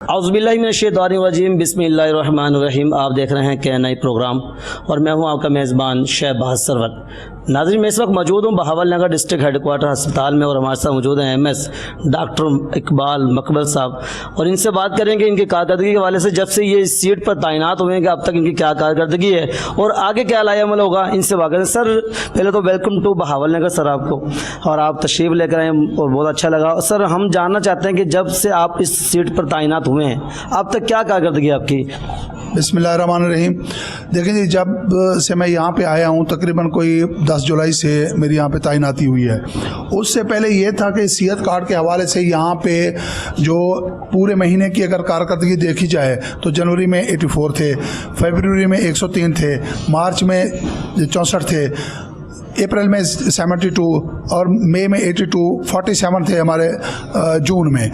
औज़ुबिल्लाहिमिनश्शैतानिर्रजीम बिस्मिल्लाहिर्रहमानिर्रहीम। आप देख रहे हैं KNI प्रोग्राम और मैं हूं आपका मेज़बान शहबाज सरवर। नाज़रीन, मैं इस वक्त मौजूद हूं बहावल नगर डिस्ट्रिक्ट हेडक्वार्टर अस्पताल में और हमारे साथ मौजूद हैं MS डॉक्टर इकबाल मकबल साहब और इनसे बात करेंगे इनकी कारकर्दगी के हवाले से। जब से ये इस सीट पर तैनात हुए हैं कि अब तक इनकी क्या कारकर्दगी है और आगे क्या लाएअमल होगा, इनसे बात करें। सर, पहले तो welcome to Bahawalnagar sir आपको, और आप तशरीफ़ लेकर आए और बहुत अच्छा लगा। सर, हम जानना चाहते हैं कि जब से आप इस सीट पर तैनात हुए हैं अब तक क्या कारकर्दगी आपकी? बिस्मिल्लाहिर्रहमानिर्रहीम। देखिए जी, जब से मैं यहाँ पे आया हूँ तकरीबन कोई 10 जुलाई से मेरी यहाँ पे तैनाती हुई है। उससे पहले ये था कि सेहत कार्ड के हवाले से यहाँ पे जो पूरे महीने की अगर कारकर्दगी देखी जाए तो जनवरी में 84 थे, फरवरी में 103 थे, मार्च में 64 थे, अप्रैल में 72 और मई में 82, 47 थे हमारे जून में।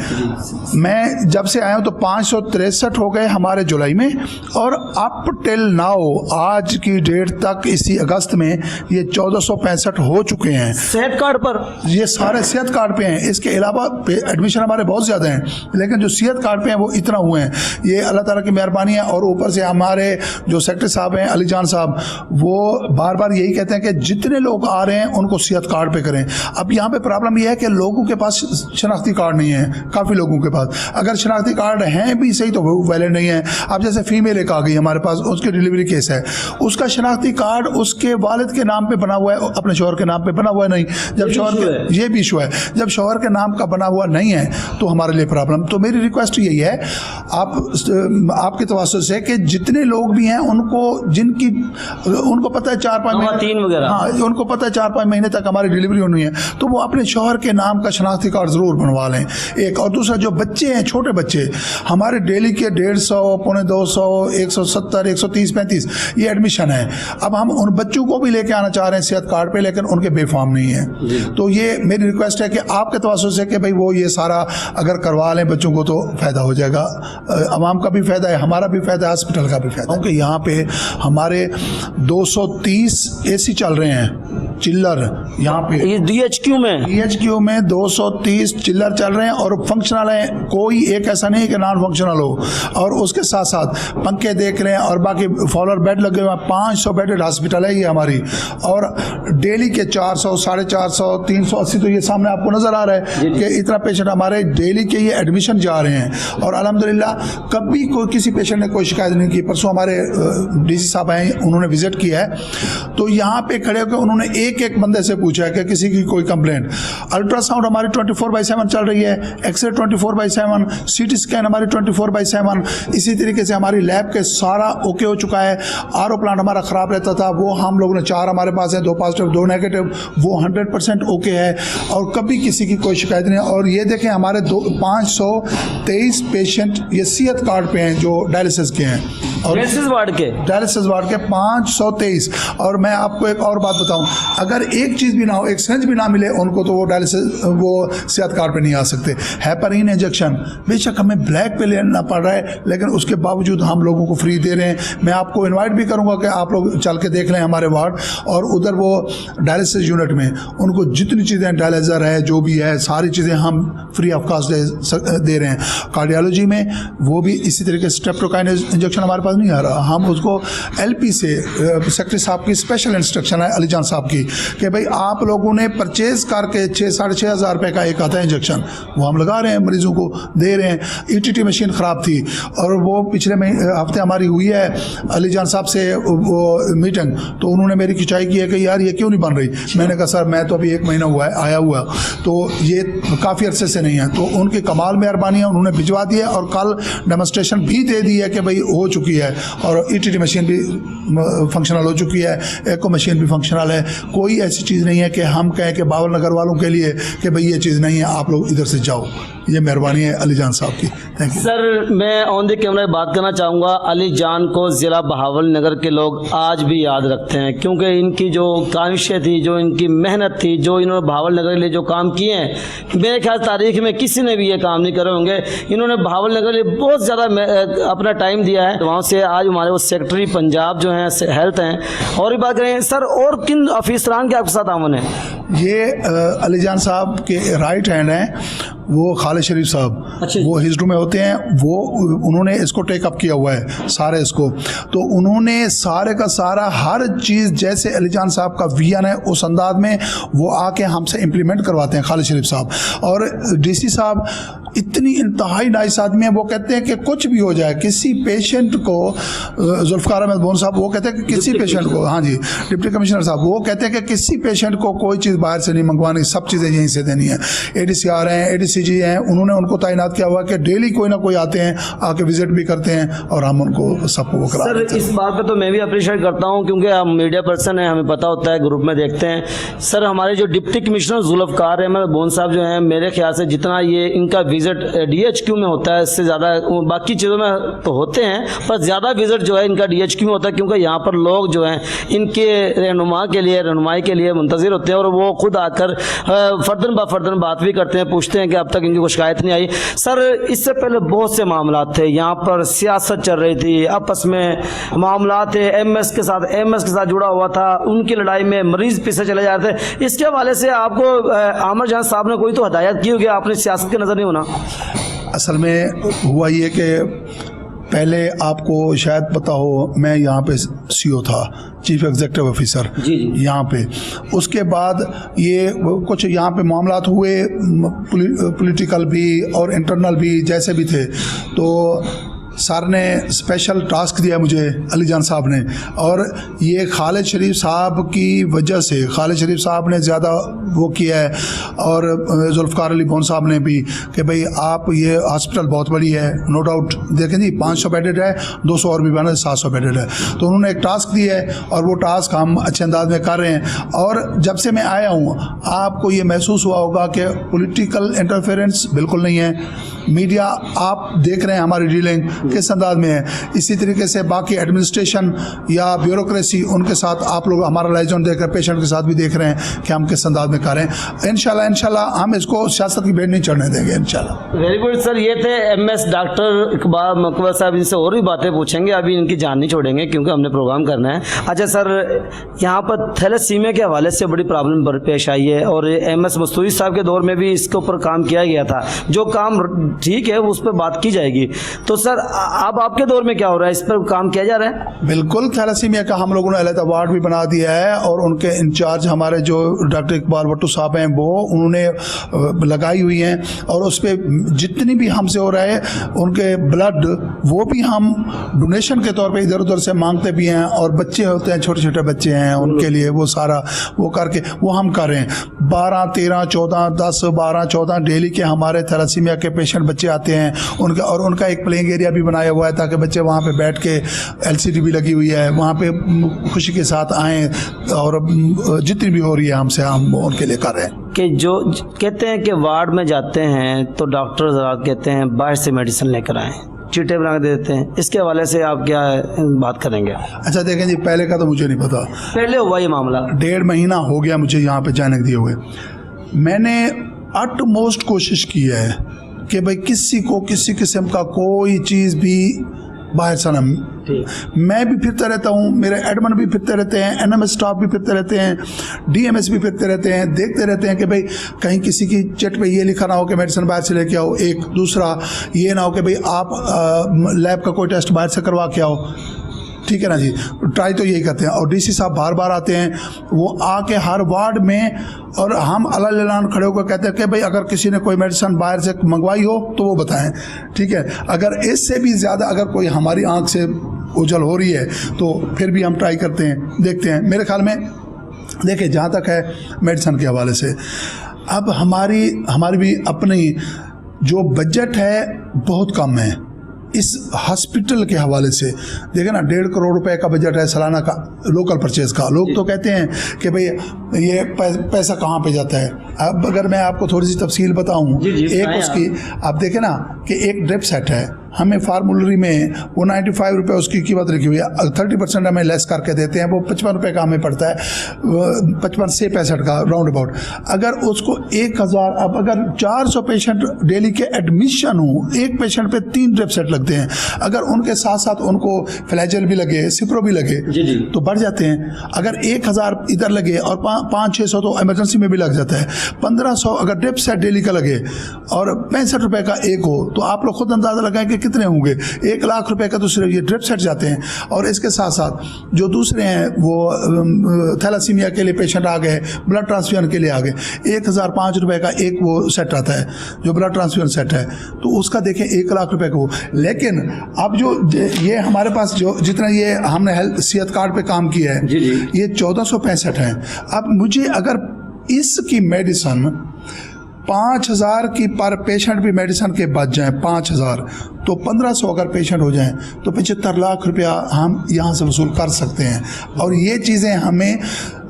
मैं जब से आया हूँ तो 563 हो गए हमारे जुलाई में, और अप टिल नाउ आज की डेट तक इसी अगस्त में ये 1465 हो चुके हैं सेहत कार्ड पर। ये सारे सेहत कार्ड पे हैं। इसके अलावा एडमिशन हमारे बहुत ज़्यादा हैं, लेकिन जो सेहत कार्ड पे हैं वो इतना हुए हैं। ये अल्लाह ताला की मेहरबानी है। और ऊपर से हमारे जो सेक्रेटरी साहब हैं अली जान साहब, वो बार बार यही कहते हैं कि जितने लोग आ रहे हैं उनको सेहत कार्ड पे करें। अब यहाँ पे प्रॉब्लम यह है कि लोगों के पास शनाख्ती कार्ड नहीं है, काफ़ी लोगों के पास। अगर शनाख्ती कार्ड हैं भी सही तो वो वैलिड नहीं है। अब जैसे फीमेल एक आ गई हमारे पास, उसकी डिलीवरी केस है, उसका शनाख्ती कार्ड उसके वालिद के नाम पे बना हुआ है, अपने शौहर के नाम पे बना हुआ नहीं। जब शौहर ये भी इशू है, जब शौहर के नाम का बना हुआ नहीं है तो हमारे लिए प्रॉब्लम। तो मेरी रिक्वेस्ट यही है आपके तवज्जो से कि जितने लोग भी हैं उनको उनको पता है 4-5 महीने वगैरह, हाँ, उनको पता है 4-5 महीने तक हमारी डिलीवरी होनी है, तो वो अपने शौहर के नाम का शनाख्ती कार्ड ज़रूर बनवा लें। एक और दूसरा, जो बच्चे हैं, छोटे बच्चे हमारे डेली के 150, पौने 200, 170, 130, 35 ये एडमिशन है। अब हम उन बच्चों को भी लेके आना चाह रहे हैं सेहत कार्ड पे, लेकिन उनके बेफाम नहीं है। तो ये मेरी रिक्वेस्ट है कि आपके तवज्जो से कि भाई वो ये सारा अगर करवा लें बच्चों को तो फ़ायदा हो जाएगा। अवाम का भी फ़ायदा है, हमारा भी फ़ायदा है, हॉस्पिटल का भी फ़ायदा है। क्योंकि यहाँ पे हमारे 230 AC चल रहे हैं चिल्लर। यहाँ पे DHQ में 230 चिल्लर चल रहे हैं और फंक्शनल हैं। कोई एक ऐसा नहीं है कि नॉन फंक्शनल हो। और उसके साथ साथ पंखे देख रहे हैं और बाकी फॉलोअर बेड लगे हुए हैं। 500 बेडेड हॉस्पिटल है ये हमारी, और डेली के 400, 450, 380 तो ये सामने आपको नजर आ रहा है कि इतना पेशेंट हमारे डेली के ये एडमिशन जा रहे हैं। और अल्हम्दुलिल्लाह कभी कोई किसी पेशेंट ने कोई शिकायत नहीं की। परसों हमारे DC साहब आए, उन्होंने विजिट किया है, तो यहाँ पे खड़े होकर उन्होंने एक बंदे से पूछा है कि किसी की कोई कंप्लेंट। अल्ट्रासाउंड हमारी 24/7 चल रही है, एक्सरे 24/7, CT स्कैन हमारी 24/7। इसी तरीके से हमारी लैब के सारा ओके हो चुका है। RO प्लांट हमारा ख़राब रहता था, वो हम लोगों ने 4 हमारे पास है, 2 पॉजिटिव 2 नेगेटिव, वो 100% ओके है और कभी किसी की कोई शिकायत नहीं है। और ये देखें हमारे 523 पेशेंट ये सेहत कार्ड पे हैं जो डायलिसिस के हैं, और डायलिसिस वार्ड के 523। और मैं आपको एक और बात बताऊं, अगर एक चीज़ भी ना हो, एक सिरिंज भी ना मिले उनको, तो वो डायलिसिस वो सेहत कार्ड पे नहीं आ सकते। हेपरिन इंजेक्शन बेशक हमें ब्लैक पे लेना पड़ रहा है, लेकिन उसके बावजूद हम लोगों को फ्री दे रहे हैं। मैं आपको इनवाइट भी करूंगा कि आप लोग चल के देख लें हमारे वार्ड, और उधर वो डायलिसिस यूनिट में उनको जितनी चीज़ें, डायलिजर है, जो भी है, सारी चीज़ें हम फ्री ऑफ कास्ट दे रहे हैं। कार्डियोलॉजी में वो भी इसी तरीके से स्ट्रेप्टोकाइनेस इंजेक्शन हमारे पास नहीं आ रहा, हम उसको LP से सेक्रेटरी साहब की स्पेशल इंस्ट्रक्शन है अली जान साहब की कि भाई आप लोगों ने परचेज करके 6-6.5 हज़ार रुपये का एक आता है इंजेक्शन, वो हम लगा रहे हैं, मरीजों को दे रहे हैं। ETT मशीन ख़राब थी और वो पिछले हफ्ते हमारी हुई है अली जान साहब से वो मीटिंग, तो उन्होंने मेरी खिंचाई की है कि यार ये क्यों नहीं बन रही। मैंने कहा सर मैं तो अभी 1 महीना हुआ है आया हुआ, तो ये काफ़ी अरसे से नहीं है। तो उनकी कमाल मेहरबानी है, उन्होंने भिजवा दिया और कल डेमोस्ट्रेशन भी दे दी है कि भाई हो चुकी है, और ETT मशीन भी फंक्शनल हो चुकी है, एको मशीन भी फंक्शनल है। कोई ऐसी चीज़ नहीं है कि हम कहें कि बावल नगर वालों के लिए कि भाई ये चीज़ नहीं है, आप लोग इधर से जाओ। ये मेहरबानी है अली जान साहब की, थैंक यू। सर, मैं ऑन द कैमरा बात करना चाहूँगा, अली जान को ज़िला बहावल नगर के लोग आज भी याद रखते हैं, क्योंकि इनकी जो काविशें थी, जो इनकी मेहनत थी, जो इन्होंने बहावल नगर के लिए जो काम किए हैं, मेरे ख्याल तारीख में किसी ने भी ये काम नहीं करे होंगे। इन्होंने बहावल नगर के लिए बहुत ज़्यादा अपना टाइम दिया है। वहाँ से आज हमारे वो सेक्रेटरी पंजाब जो हैं हेल्थ हैं, और भी बात करें सर, और किन अफसरान के आपके साथ आमन है? ये अली जान साहब के राइट हैंड हैं, वो खालिद शरीफ साहब, अच्छा। वो हिजड़ू में होते हैं, वो उन्होंने इसको टेकअप किया हुआ है सारे इसको। तो उन्होंने सारे का सारा हर चीज़ जैसे अली जान साहब का विजन है उस अंदाज में वो आके हमसे इम्प्लीमेंट करवाते हैं खालिद शरीफ साहब। और डीसी साहब इतनी इंतहाई नाइस आदमी है, वो कहते हैं कि कुछ भी हो जाए किसी पेशेंट को, जुल्फ़िकार अहमद बोन साहब वो कहते हैं कि किसी पेशेंट को, हाँ जी डिप्टी कमिश्नर साहब वो कहते हैं कि किसी पेशेंट को कोई चीज़ बाहर से नहीं मंगवानी, सब चीज़ें यहीं से देनी है। ADCR हैं, ADCG हैं, उन्होंने उनको तैनात किया हुआ कि डेली कोई ना कोई आते हैं, आके विजिट भी करते हैं और हम उनको सबको वो करा सर इस बात पे तो मैं भी अप्रिशिएट करता हूँ क्योंकि हम मीडिया पर्सन हैं, हमें पता होता है, ग्रुप में देखते हैं। सर हमारे जो डिप्टी कमिश्नर जुल्फ़िकार अहमद बोन साहब जो हैं, मेरे ख्याल से जितना ये इनका विजिट DHQ में होता है इससे ज़्यादा बाकी चीज़ों में तो होते हैं, पर ज़्यादा विजिट जो है इनका DHQ में होता है क्योंकि यहाँ पर लोग जो हैं इनके रहनुमाई के लिए मुंतज़िर होते हैं और वो खुद आकर फर्दन बा फर्दन बात भी करते हैं, पूछते हैं कि अब तक इनकी कोई शिकायत नहीं आई। सर इससे पहले बहुत से मामला थे, यहाँ पर सियासत चल रही थी, आपस में मामला थे, MS के साथ जुड़ा हुआ था, उनकी लड़ाई में मरीज पीछे चले जाते थे। इसके हवाले से आपको आमिर जान साहब ने कोई तो हदायत की होगी, आपने सियासत के नज़र नहीं होना। असल में हुआ ये कि पहले आपको शायद पता हो मैं यहाँ पे CO था, चीफ एग्जीक्यूटिव ऑफिसर यहाँ पे। उसके बाद ये कुछ यहाँ पे मामलात हुए पॉलिटिकल भी और इंटरनल भी जैसे भी थे, तो सर ने स्पेशल टास्क दिया मुझे अली जान साहब ने, और ये खालिद शरीफ साहब की वजह से, खालिद शरीफ साहब ने ज़्यादा वो किया है और जुल्फ़िकार अली बोन साहब ने भी कि भाई आप ये हॉस्पिटल बहुत बड़ी है, नो डाउट देखें जी 500 बेडेड है, 200 और भी बना 700 बेडेड है, तो उन्होंने एक टास्क दिया है और वो टास्क हम अच्छे अंदाज में कर रहे हैं। और जब से मैं आया हूँ आपको ये महसूस हुआ होगा कि पॉलिटिकल इंटरफेरेंस बिल्कुल नहीं है, मीडिया आप देख रहे हैं हमारी डीलिंग किस अंदाज में है, इसी तरीके से बाकी एडमिनिस्ट्रेशन या ब्यूरोक्रेसी उनके साथ आप लोग हमारा लाइजन देख रहे हैं, पेशेंट के साथ भी देख रहे हैं कि हम किस अंदाज में करें। इंशाल्लाह हम इसको सियासत की भेंट नहीं चढ़ने देंगे इंशाल्लाह। वेरी गुड सर, ये थे MS डॉक्टर इकबाल मकबर साहब, इनसे और भी बातें पूछेंगे, अभी इनकी जान नहीं छोड़ेंगे क्योंकि हमने प्रोग्राम करना है। अच्छा सर, यहाँ पर थैलेसीमिया के हवाले से बड़ी प्रॉब्लम पेश आई है और MS मस्तूरी साहब के दौर में भी इसके ऊपर काम किया गया था, जो काम ठीक है उस पर बात की जाएगी। तो सर अब आपके दौर में क्या हो रहा है, इस पर काम किया जा रहा है? बिल्कुल, थैलेसीमिया का हम लोगों ने अलग वार्ड भी बना दिया है और उनके इंचार्ज हमारे जो डॉक्टर इकबाल भट्टू साहब हैं वो उन्होंने लगाई हुई हैं, और उस पर जितनी भी हमसे हो रहा है उनके ब्लड वो भी हम डोनेशन के तौर पे इधर उधर से मांगते भी हैं, और बच्चे होते हैं, छोटे छोटे बच्चे हैं, उनके लिए वो सारा वो करके वो हम कर रहे हैं। 12, 13, 14, 10, 12, 14 डेली के हमारे थैलेसीमिया के पेशेंट बच्चे आते हैं उनका, और उनका एक प्लेइंग एरिया भी बनाया हुआ है ताकि बच्चे वहाँ पे बैठ के, LCD भी लगी हुई है, वहाँ पे खुशी के साथ आएँ, और जितनी भी हो रही है हमसे हम उनके लिए कर रहे हैं। कि जो कहते हैं कि वार्ड में जाते हैं तो डॉक्टर हज़रात कहते हैं बाहर से मेडिसिन लेकर आएँ, चीटे बना के देते हैं, इसके हवाले से आप क्या बात करेंगे? अच्छा देखें जी, पहले का तो मुझे नहीं पता, पहले हुआ ये मामला, 1.5 महीना हो गया मुझे यहाँ पे जाने दिए हुए। मैंने अटमोस्ट कोशिश की है कि भाई किसी को किसी किस्म का कोई चीज़ भी बाहर से ना, मैं भी फिरता रहता हूँ, मेरे एडमिन भी फिरते रहते हैं, NMS स्टाफ भी फिरते रहते हैं, DMS भी फिरते रहते हैं, देखते रहते हैं कि भाई कहीं किसी की चिट पे ये लिखा ना हो कि मेडिसिन बाहर से लेके आओ, एक दूसरा ये ना हो कि भाई आप लैब का कोई टेस्ट बाहर से करवा के आओ, ठीक है ना जी, ट्राई तो यही करते हैं। और DC साहब बार बार आते हैं, वो आके हर वार्ड में, और हम अल्लाह ऐलान खड़े होकर कहते हैं कि भाई अगर किसी ने कोई मेडिसिन बाहर से मंगवाई हो तो वो बताएं, ठीक है, अगर इससे भी ज़्यादा अगर कोई हमारी आंख से उजल हो रही है तो फिर भी हम ट्राई करते हैं, देखते हैं। मेरे ख्याल में देखिए जहाँ तक है मेडिसिन के हवाले से, अब हमारी भी अपनी जो बजट है बहुत कम है इस हॉस्पिटल के हवाले से। देखें ना, 1.5 करोड़ रुपए का बजट है सालाना का लोकल परचेज़ का। लोग तो कहते हैं कि भाई ये पैसा कहाँ पे जाता है। अब अगर मैं आपको थोड़ी सी तफसील बताऊं, एक उसकी आप देखें ना कि एक ड्रिप सेट है, हमें फार्मूलरी में वो 95 रुपये उसकी कीमत रखी हुई है, 30% हमें लेस करके देते हैं, वो 55 रुपये का हमें पड़ता है, 55 से 65 का राउंड अबाउट। अगर उसको 1000, अब अगर 400 पेशेंट डेली के एडमिशन हो, एक पेशेंट पे 3 ड्रिप सेट लगते हैं, अगर उनके साथ साथ उनको फ्लैजेल भी लगे, सिप्रो भी लगे तो बढ़ जाते हैं। अगर 1000 इधर लगे और 500-600 तो इमरजेंसी में भी लग जाता है। 1500 अगर ड्रिप सेट डेली का लगे और 65 रुपये का एक हो तो आप लोग खुद अंदाज़ा लगाएं कि कितने होंगे। 1 लाख रुपए का तो सिर्फ ये ड्रिप सेट जाते हैं। और इसके साथ साथ जो दूसरे हैं वो थैलासीमिया के लिए पेशेंट आ गए, ब्लड ट्रांसफ्यूजन के लिए आ गए, 1005 रुपये का एक वो सेट आता है जो ब्लड ट्रांसफ्यूजन सेट है, तो उसका देखें 1 लाख रुपए को। लेकिन अब जो ये हमारे पास जो जितना ये हमने हेल्थ सेहत कार्ड पे काम किया है जी जी। ये 1465 है। अब मुझे अगर इसकी मेडिसिन 5000 की पर पेशेंट भी मेडिसिन के बच जाए 5000 तो 1500 अगर पेशेंट हो जाएं तो 75 लाख रुपया हम यहाँ से वसूल कर सकते हैं। और ये चीज़ें हमें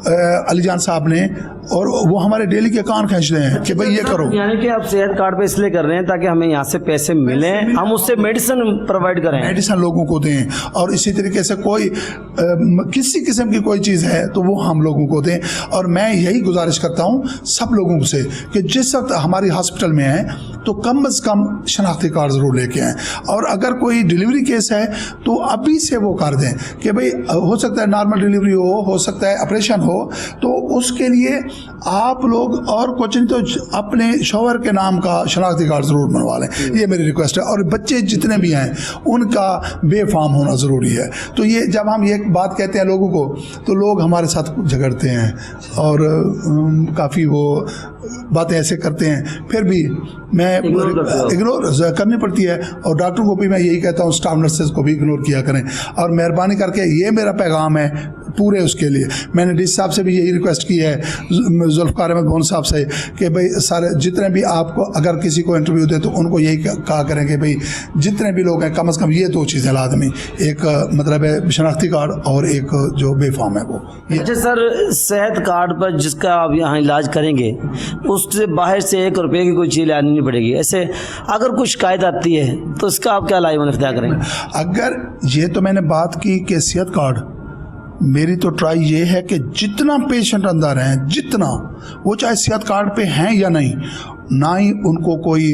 अली जान साहब ने और वो हमारे डेली के कान खींचते हैं कि भाई ये करो। यानी कि आप सेहत कार्ड पे इसलिए कर रहे हैं ताकि हमें यहाँ से पैसे मिलें, हम उससे मेडिसिन प्रोवाइड करें, मेडिसिन लोगों को दें। और इसी तरीके से कोई किसी किस्म की कोई चीज़ है तो वो हम लोगों को दें। और मैं यही गुजारिश करता हूँ सब लोगों से कि जिस वक्त हमारी हॉस्पिटल में है तो कम से कम शनाख्ती कार्ड ज़रूर लेके आएँ। और अगर कोई डिलीवरी केस है तो अभी से वो कर दें कि भाई हो सकता है नॉर्मल डिलीवरी हो सकता है ऑपरेशन हो, तो उसके लिए आप लोग और कुछ नहीं तो अपने शोहर के नाम का शनाख्ती कार्ड ज़रूर बनवा लें। ये मेरी रिक्वेस्ट है। और बच्चे जितने भी हैं उनका बेफाम होना ज़रूरी है। तो ये जब हम ये बात कहते हैं लोगों को तो लोग हमारे साथ झगड़ते हैं और काफ़ी वो बातें ऐसे करते हैं, फिर भी मैं इग्नोर करनी पड़ती है। और डॉक्टर को भी मैं यही कहता हूँ स्टाफ नर्सेज को भी इग्नोर किया करें। और मेहरबानी करके ये मेरा पैगाम है पूरे उसके लिए। मैंने डी साहब से भी यही रिक्वेस्ट की है, जुल्फ़िकार अहमद गोन साहब से, कि भाई सारे जितने भी आपको अगर किसी को इंटरव्यू दे तो उनको यही कहा करें कि भाई जितने भी लोग हैं कम से कम ये 2 चीज़ें लाजमी, एक मतलब है शनाख्ती कार्ड और एक जो बेफाम है वो। अच्छा सर, सेहत कार्ड पर जिसका आप यहाँ इलाज करेंगे उससे बाहर से 1 रुपये की कोई चीज़ लानी नहीं पड़ेगी। ऐसे अगर कुछ शिकायत आती है तो इसका आप क्या लाइव इख्तियार करेंगे? अगर ये तो मैंने बात की कि सेहत कार्ड मेरी तो ट्राई ये है कि जितना पेशेंट अंदर हैं, जितना वो चाहे सेहत कार्ड पे हैं या नहीं, ना ही उनको कोई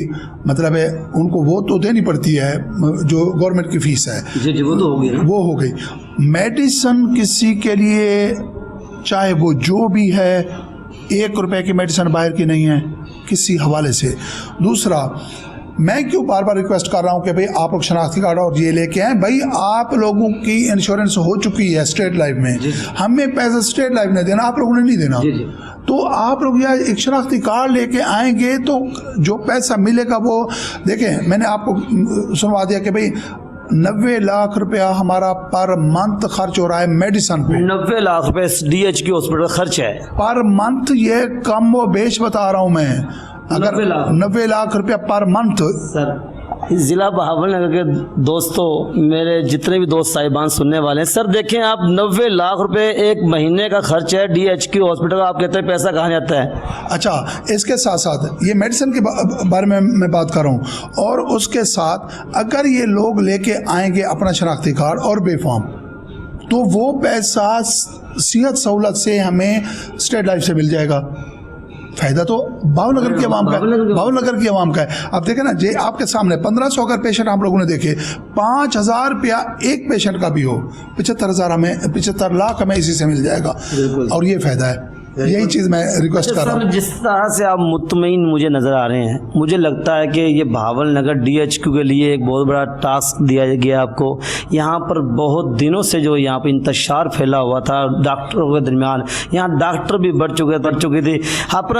मतलब है उनको वो तो देनी पड़ती है जो गवर्नमेंट की फीस है। जी जी, वो तो हो गई, वो हो गई। मेडिसिन किसी के लिए चाहे वो जो भी है 1 रुपए की मेडिसिन बाहर की नहीं है किसी हवाले से। दूसरा, मैं क्यों बार बार रिक्वेस्ट कर रहा हूँ कि भाई आप लोग शनाख्ती कार्ड और ये लेके आए। भाई आप लोगों की इंश्योरेंस हो चुकी है स्टेट लाइफ में, हमें पैसा स्टेट लाइफ ने देना, आप लोगों ने नहीं देना। तो आप लोग यहाँ एक शनाख्ती कार्ड लेके आएंगे तो जो पैसा मिलेगा वो देखें। मैंने आपको सुनवा दिया कि भाई 90 लाख रुपया हमारा पर मंथ खर्च हो रहा है मेडिसिन पे। 90 लाख रुपए DHQ हॉस्पिटल खर्च है पर मंथ। ये कम व बेश बता रहा हूँ मैं। अगर 90 लाख रुपया पर मंथ। सर ज़िला बहावलनगर के दोस्तों, मेरे जितने भी दोस्त साहिबान सुनने वाले हैं, सर देखें आप 90 लाख रुपए एक महीने का खर्च है DHQ हॉस्पिटल का। आप कहते हैं पैसा कहाँ जाता है? अच्छा, इसके साथ साथ ये मेडिसिन के बारे में मैं बात कर रहा हूँ। और उसके साथ अगर ये लोग लेके आएंगे अपना शनाख्ती कार्ड और बेफाम तो वो पैसा सेहत सहूलत से हमें स्टेट लाइफ से मिल जाएगा। फायदा तो भावनगर की आवाम का है, भावनगर की आवाम का है। अब देखें ना, जे आपके सामने 1500 अगर पेशेंट आप लोगों ने देखे, 5000 रुपया एक पेशेंट का भी हो, 75,000 हमें 75 लाख हमें इसी से मिल जाएगा। और ये फायदा है। यही चीज़ मैं रिक्वेस्ट कर रहा हूँ। जिस तरह से आप मुतमईन मुझे नज़र आ रहे हैं, मुझे लगता है कि ये भावलनगर DHQ के लिए एक बहुत बड़ा टास्क दिया गया आपको। यहाँ पर बहुत दिनों से जो यहाँ पर इंतशार फैला हुआ था डॉक्टरों के दरमियान, यहाँ डॉक्टर भी बढ़ चुके थे,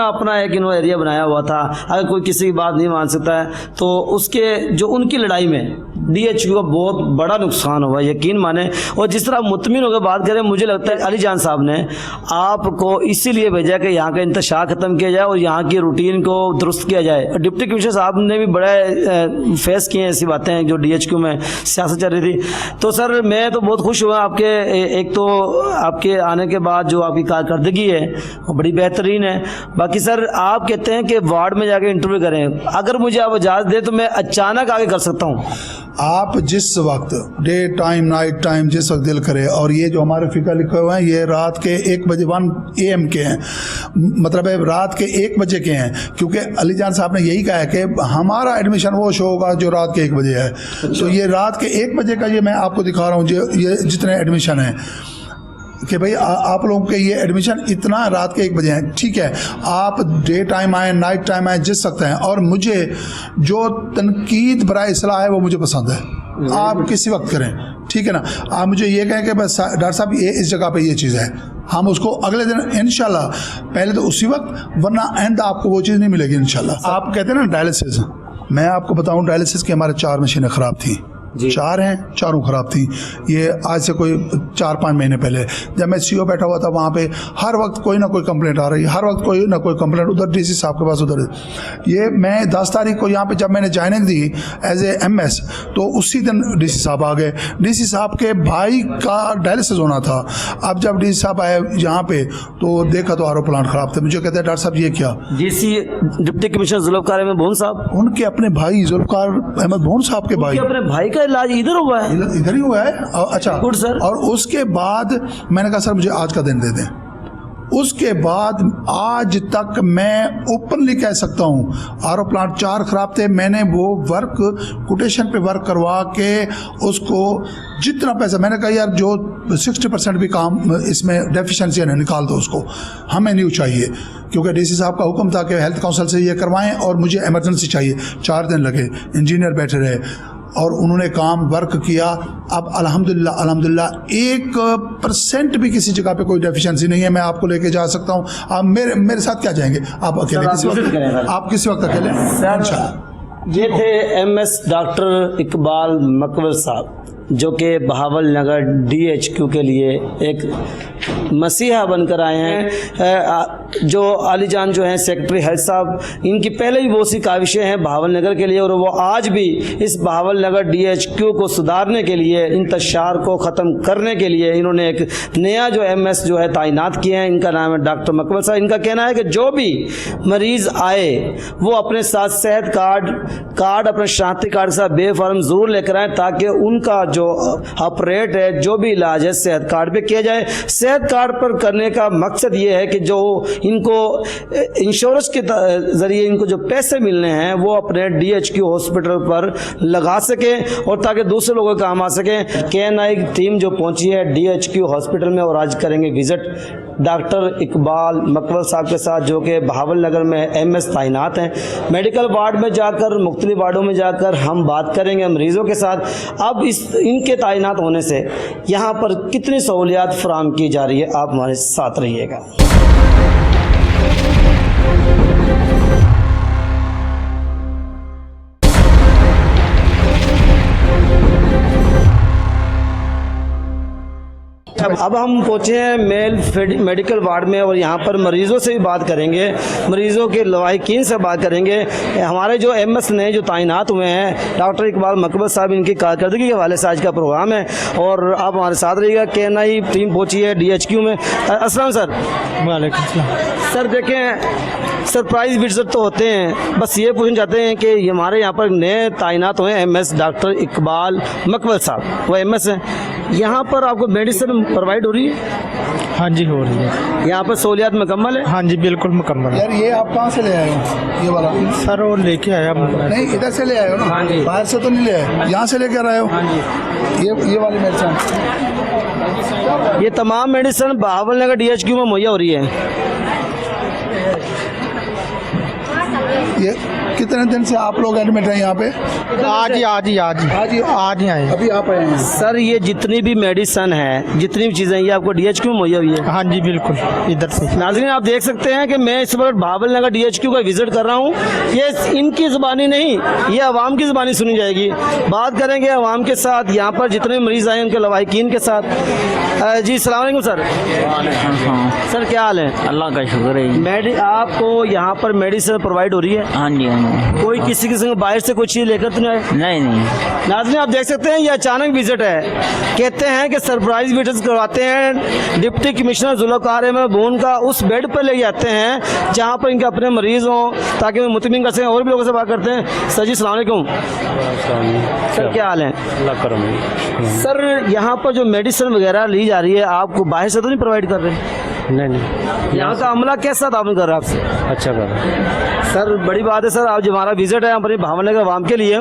अपना एक इन्होंने एरिया बनाया हुआ था। अगर कोई किसी की बात नहीं मान सकता है तो उसके जो उनकी लड़ाई में DHQ का बहुत बड़ा नुकसान हुआ, यकीन माने। और जिस तरह मुतमिन होकर बात करें, मुझे लगता है अली जान साहब ने आपको इसीलिए भेजा कि यहाँ का इंतशार ख़त्म किया जाए और यहाँ की रूटीन को दुरुस्त किया जाए। और डिप्टी कमिश्नर साहब ने भी बड़े फेस किए हैं ऐसी बातें जो DHQ में सियासत चल रही थी। तो सर मैं तो बहुत खुश हुआ आपके, एक तो आपके आने के बाद जो आपकी कारकर्दगी है वो बड़ी बेहतरीन है। बाकी सर आप कहते हैं कि वार्ड में जाके इंटरव्यू करें, अगर मुझे आप इजाज़त दें तो मैं अचानक आगे कर सकता हूँ। आप जिस वक्त डे टाइम नाइट टाइम जिस वक्त दिल करे। और ये जो हमारे फिक्र लिखे हुए हैं ये रात के 1 बजे 1 AM के हैं, मतलब है रात के 1 बजे के हैं। क्योंकि अली जान साहब ने यही कहा है कि हमारा एडमिशन वो शो होगा जो रात के 1 बजे है। तो ये रात के 1 बजे का ये मैं आपको दिखा रहा हूँ, ये जितने एडमिशन हैं कि भाई आप लोगों के ये एडमिशन इतना रात के 1 बजे है, ठीक है, आप डे टाइम आए नाइट टाइम आए जिस सकते हैं, और मुझे जो तनकीद बराए इसलाह है वो मुझे पसंद है, आप किसी वक्त करें, ठीक है ना। आप मुझे ये कहें कि बस डॉक्टर साहब ये इस जगह पे ये चीज़ है, हम उसको अगले दिन इंशाल्लाह, पहले तो उसी वक्त, वरना एंड आपको वो चीज़ नहीं मिलेगी इंशाल्लाह। आप कहते हैं ना डायलिसिस, मैं आपको बताऊं डायलिसिस की हमारे 4 मशीनें ख़राब थी, 4 हैं, चारों ख़राब थी। ये आज से कोई 4-5 महीने पहले जब मैं सीओ बैठा हुआ था, वहाँ पे हर वक्त कोई ना कोई कंप्लेंट आ रही, हर वक्त कोई ना कोई कंप्लेंट, उधर डीसी साहब के पास, उधर। ये मैं 10 तारीख को यहाँ पे जब मैंने ज्वाइनिंग दी एज ए MS, तो उसी दिन डीसी साहब आ गए। डीसी साहब के भाई का डायलिसिस होना था। अब जब डीसी साहब आए यहाँ पे तो देखा तो RO प्लांट ख़राब थे। मुझे कहते हैं डॉक्टर साहब ये क्या? DC deputy commissioner Zulfiqar Ahmed Bhon साहब, उनके अपने भाई जुल्फ़कार अहमद भोन साहब के भाई, अपने भाई का इलाज इधर हुआ है, इधर ही हुआ है। अच्छा गुड सर। और उसके बाद मैंने कहा सर मुझे आज का दिन दे दें। उसके बाद आज तक मैं ओपनली कह सकता हूँ RO प्लांट 4 ख़राब थे। मैंने वो वर्क कोटेशन पे वर्क करवा के उसको जितना पैसा, मैंने कहा यार जो 60% भी काम इसमें डेफिशिएंसी है ना निकाल दो, उसको हमें नहीं चाहिए, क्योंकि डीसी साहब का हुक्म था कि हेल्थ काउंसिल से ये करवाएं और मुझे इमरजेंसी चाहिए। 4 दिन लगे, इंजीनियर बैठे रहे और उन्होंने काम वर्क किया। अब अल्हम्दुलिल्लाह 1% भी किसी जगह पे कोई डेफिशिएंसी नहीं है। मैं आपको लेके जा सकता हूँ, आप मेरे साथ क्या जाएंगे? आप अकेले आप किसी वक्त अकेले इंशाल्लाह। ये थे MS डॉक्टर इकबाल मकबल साहब, जो कि बहावल नगर DHQ के लिए एक मसीहा बनकर आए हैं। जो अली जान जो हैं सेक्रेटरी हेल्थ साहब, इनकी पहले भी बहुत सी काविशें हैं बहावल नगर के लिए, और वो आज भी इस बहावल नगर DHQ को सुधारने के लिए, इंतशार को ख़त्म करने के लिए इन्होंने एक नया जो MS जो है तैनात किए हैं। इनका नाम है डॉक्टर मकबल साहब। इनका कहना है कि जो भी मरीज़ आए वो अपने साथ सेहत कार्ड अपने शनाख्ती कार्ड के साथ बेफर्म ज़रूर लेकर आएँ, ताकि उनका जो ऑपरेट है, जो भी इलाज है सेहत कार्ड पे किया जाए। सेहत कार्ड पर करने का मकसद ये है कि जो इनको इंश्योरेंस के ज़रिए इनको जो पैसे मिलने हैं वो अपने DHQ हॉस्पिटल पर लगा सकें, और ताकि दूसरे लोगों के काम आ सकें। KNI टीम जो पहुंची है DHQ हॉस्पिटल में, और आज करेंगे विज़िट डॉक्टर इकबाल मकबल साहब के साथ, जो कि बहावल नगर में MS तैनात हैं। मेडिकल वार्ड में जाकर, मुख्तलिफ वार्डों में जाकर हम बात करेंगे मरीज़ों के साथ। अब इनके तैनात होने से यहाँ पर कितनी सहूलियात फराहम की जा रही है, आप हमारे साथ रहिएगा। अब हम पहुँचे हैं मेल मेडिकल वार्ड में, और यहाँ पर मरीज़ों से भी बात करेंगे, मरीज़ों के लवाहिकीन से बात करेंगे। हमारे जो MS ने जो तैनात हुए हैं डॉक्टर इकबाल मकबल साहब, इनकी कारकर्दगी के हवाले से आज का प्रोग्राम है, और आप हमारे साथ रहिएगा। KNI टीम पहुँची है DHQ में। अस्सलाम सर। वालेकुम सलाम। सर देखें, सरप्राइज विजिट तो होते हैं, बस ये पूछना चाहते हैं कि हमारे यहाँ पर नए तैनात हुए हैं MS डॉक्टर इकबाल मकबल साहब, वो MS हैं। यहाँ पर आपको मेडिसिन प्रोवाइड हो रही है? हाँ जी हो रही है। यहाँ पर सहूलियात मुकम्मल है? हाँ जी बिल्कुल मुकम्मल है। यार ये आप कहाँ से ले आए हो ये वाला? सर वो लेके आया। नहीं इधर से ले आए हो ना? हाँ जी। बाहर से तो नहीं ले आए, यहाँ से लेकर आए हो? हाँ जी। ये वाली मेडिसिन, ये तमाम मेडिसिन बहावल नगर DHQ में मुहैया हो रही है। ये कितने दिन से आप लोग एडमिट हैं यहाँ पे? आज ही आए। अभी आप आए हैं? सर ये जितनी भी मेडिसिन है, जितनी भी चीज़ें, ये आपको DHQ में मुहैया हुई है? हाँ जी बिल्कुल इधर से। नाज़रीन आप देख सकते हैं कि मैं इस वक्त बहावल नगर DHQ का विजिट कर रहा हूँ। ये इनकी ज़ुबानी नहीं, ये अवाम की ज़ुबानी सुनी जाएगी। बात करेंगे अवाम के साथ, यहाँ पर जितने मरीज़ आए उनके लवाहिकीन के साथ। जी अस्सलाम वालेकुम सर। सर क्या हाल है? अल्लाह का शुक्र है। आपको यहाँ पर मेडिसिन प्रोवाइड हो रही है? हाँ जी हाँ जी। कोई किसी किस्म के बाहर से कोई चीज़ लेकर तो नहीं आए? नहीं। नाज़रीन आप देख सकते हैं ये अचानक विजिट है। कहते हैं कि सरप्राइज विजिट करवाते हैं। डिप्टी कमिश्नर जुल्फ़कार अहमद भोन का उस बेड पर ले जाते हैं जहाँ पर इनके अपने मरीज़ हों, ताकि वो मुतमिन कर सकें। और भी लोगों से बात करते हैं। सर जी अस्सलाम वालेकुम। सर क्या हाल है? अल्लाह करम। सर यहाँ पर जो मेडिसिन वगैरह ली जा रही है, आपको बाहर से तो नहीं प्रोवाइड कर रहे? नहीं नहीं, यहाँ का अमला कैसा ताउन कर रहा है आपसे? अच्छा कर रहा है। सर बड़ी बात है सर, आज जो हमारा विजिट है हमारी भावनगर आवाम के लिए,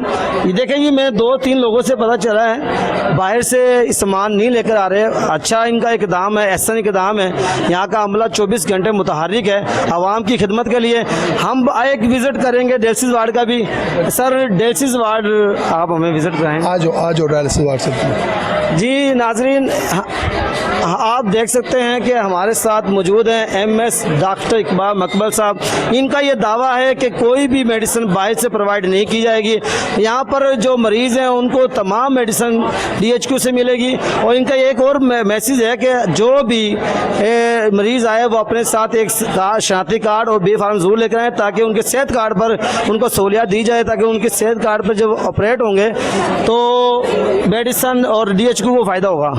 ये देखें ये मैं 2-3 लोगों से पता चला है बाहर से सामान नहीं लेकर आ रहे। अच्छा इनका इकदाम है, ऐसा इकदाम है। यहाँ का अमला 24 घंटे मुतहर्रिक है आवाम की खिदमत के लिए। हम एक विजिट करेंगे डायलिसिस वार्ड का भी। सर डायलिसिस वार्ड आप हमें विजिट कराएं। आ जाओ डायलिसिस वार्ड से। जी नाजरीन, आप देख सकते हैं कि हमारे साथ मौजूद हैं एमएस डॉक्टर इकबाल मकबल साहब। इनका ये दावा है कि कोई भी मेडिसिन बाहर से प्रोवाइड नहीं की जाएगी। यहाँ पर जो मरीज़ हैं उनको तमाम मेडिसिन डीएचक्यू से मिलेगी। और इनका एक और मैसेज है कि जो भी मरीज़ आए वो अपने साथ एक शनाख्ती कार्ड और बी फार्म जरूर लेकर आए, ताकि उनके सेहत कार्ड पर उनको सहूलियत दी जाए, ताकि उनके सेहत कार्ड पर जब ऑपरेट होंगे तो मेडिसिन और डीएचक्यू को फ़ायदा होगा।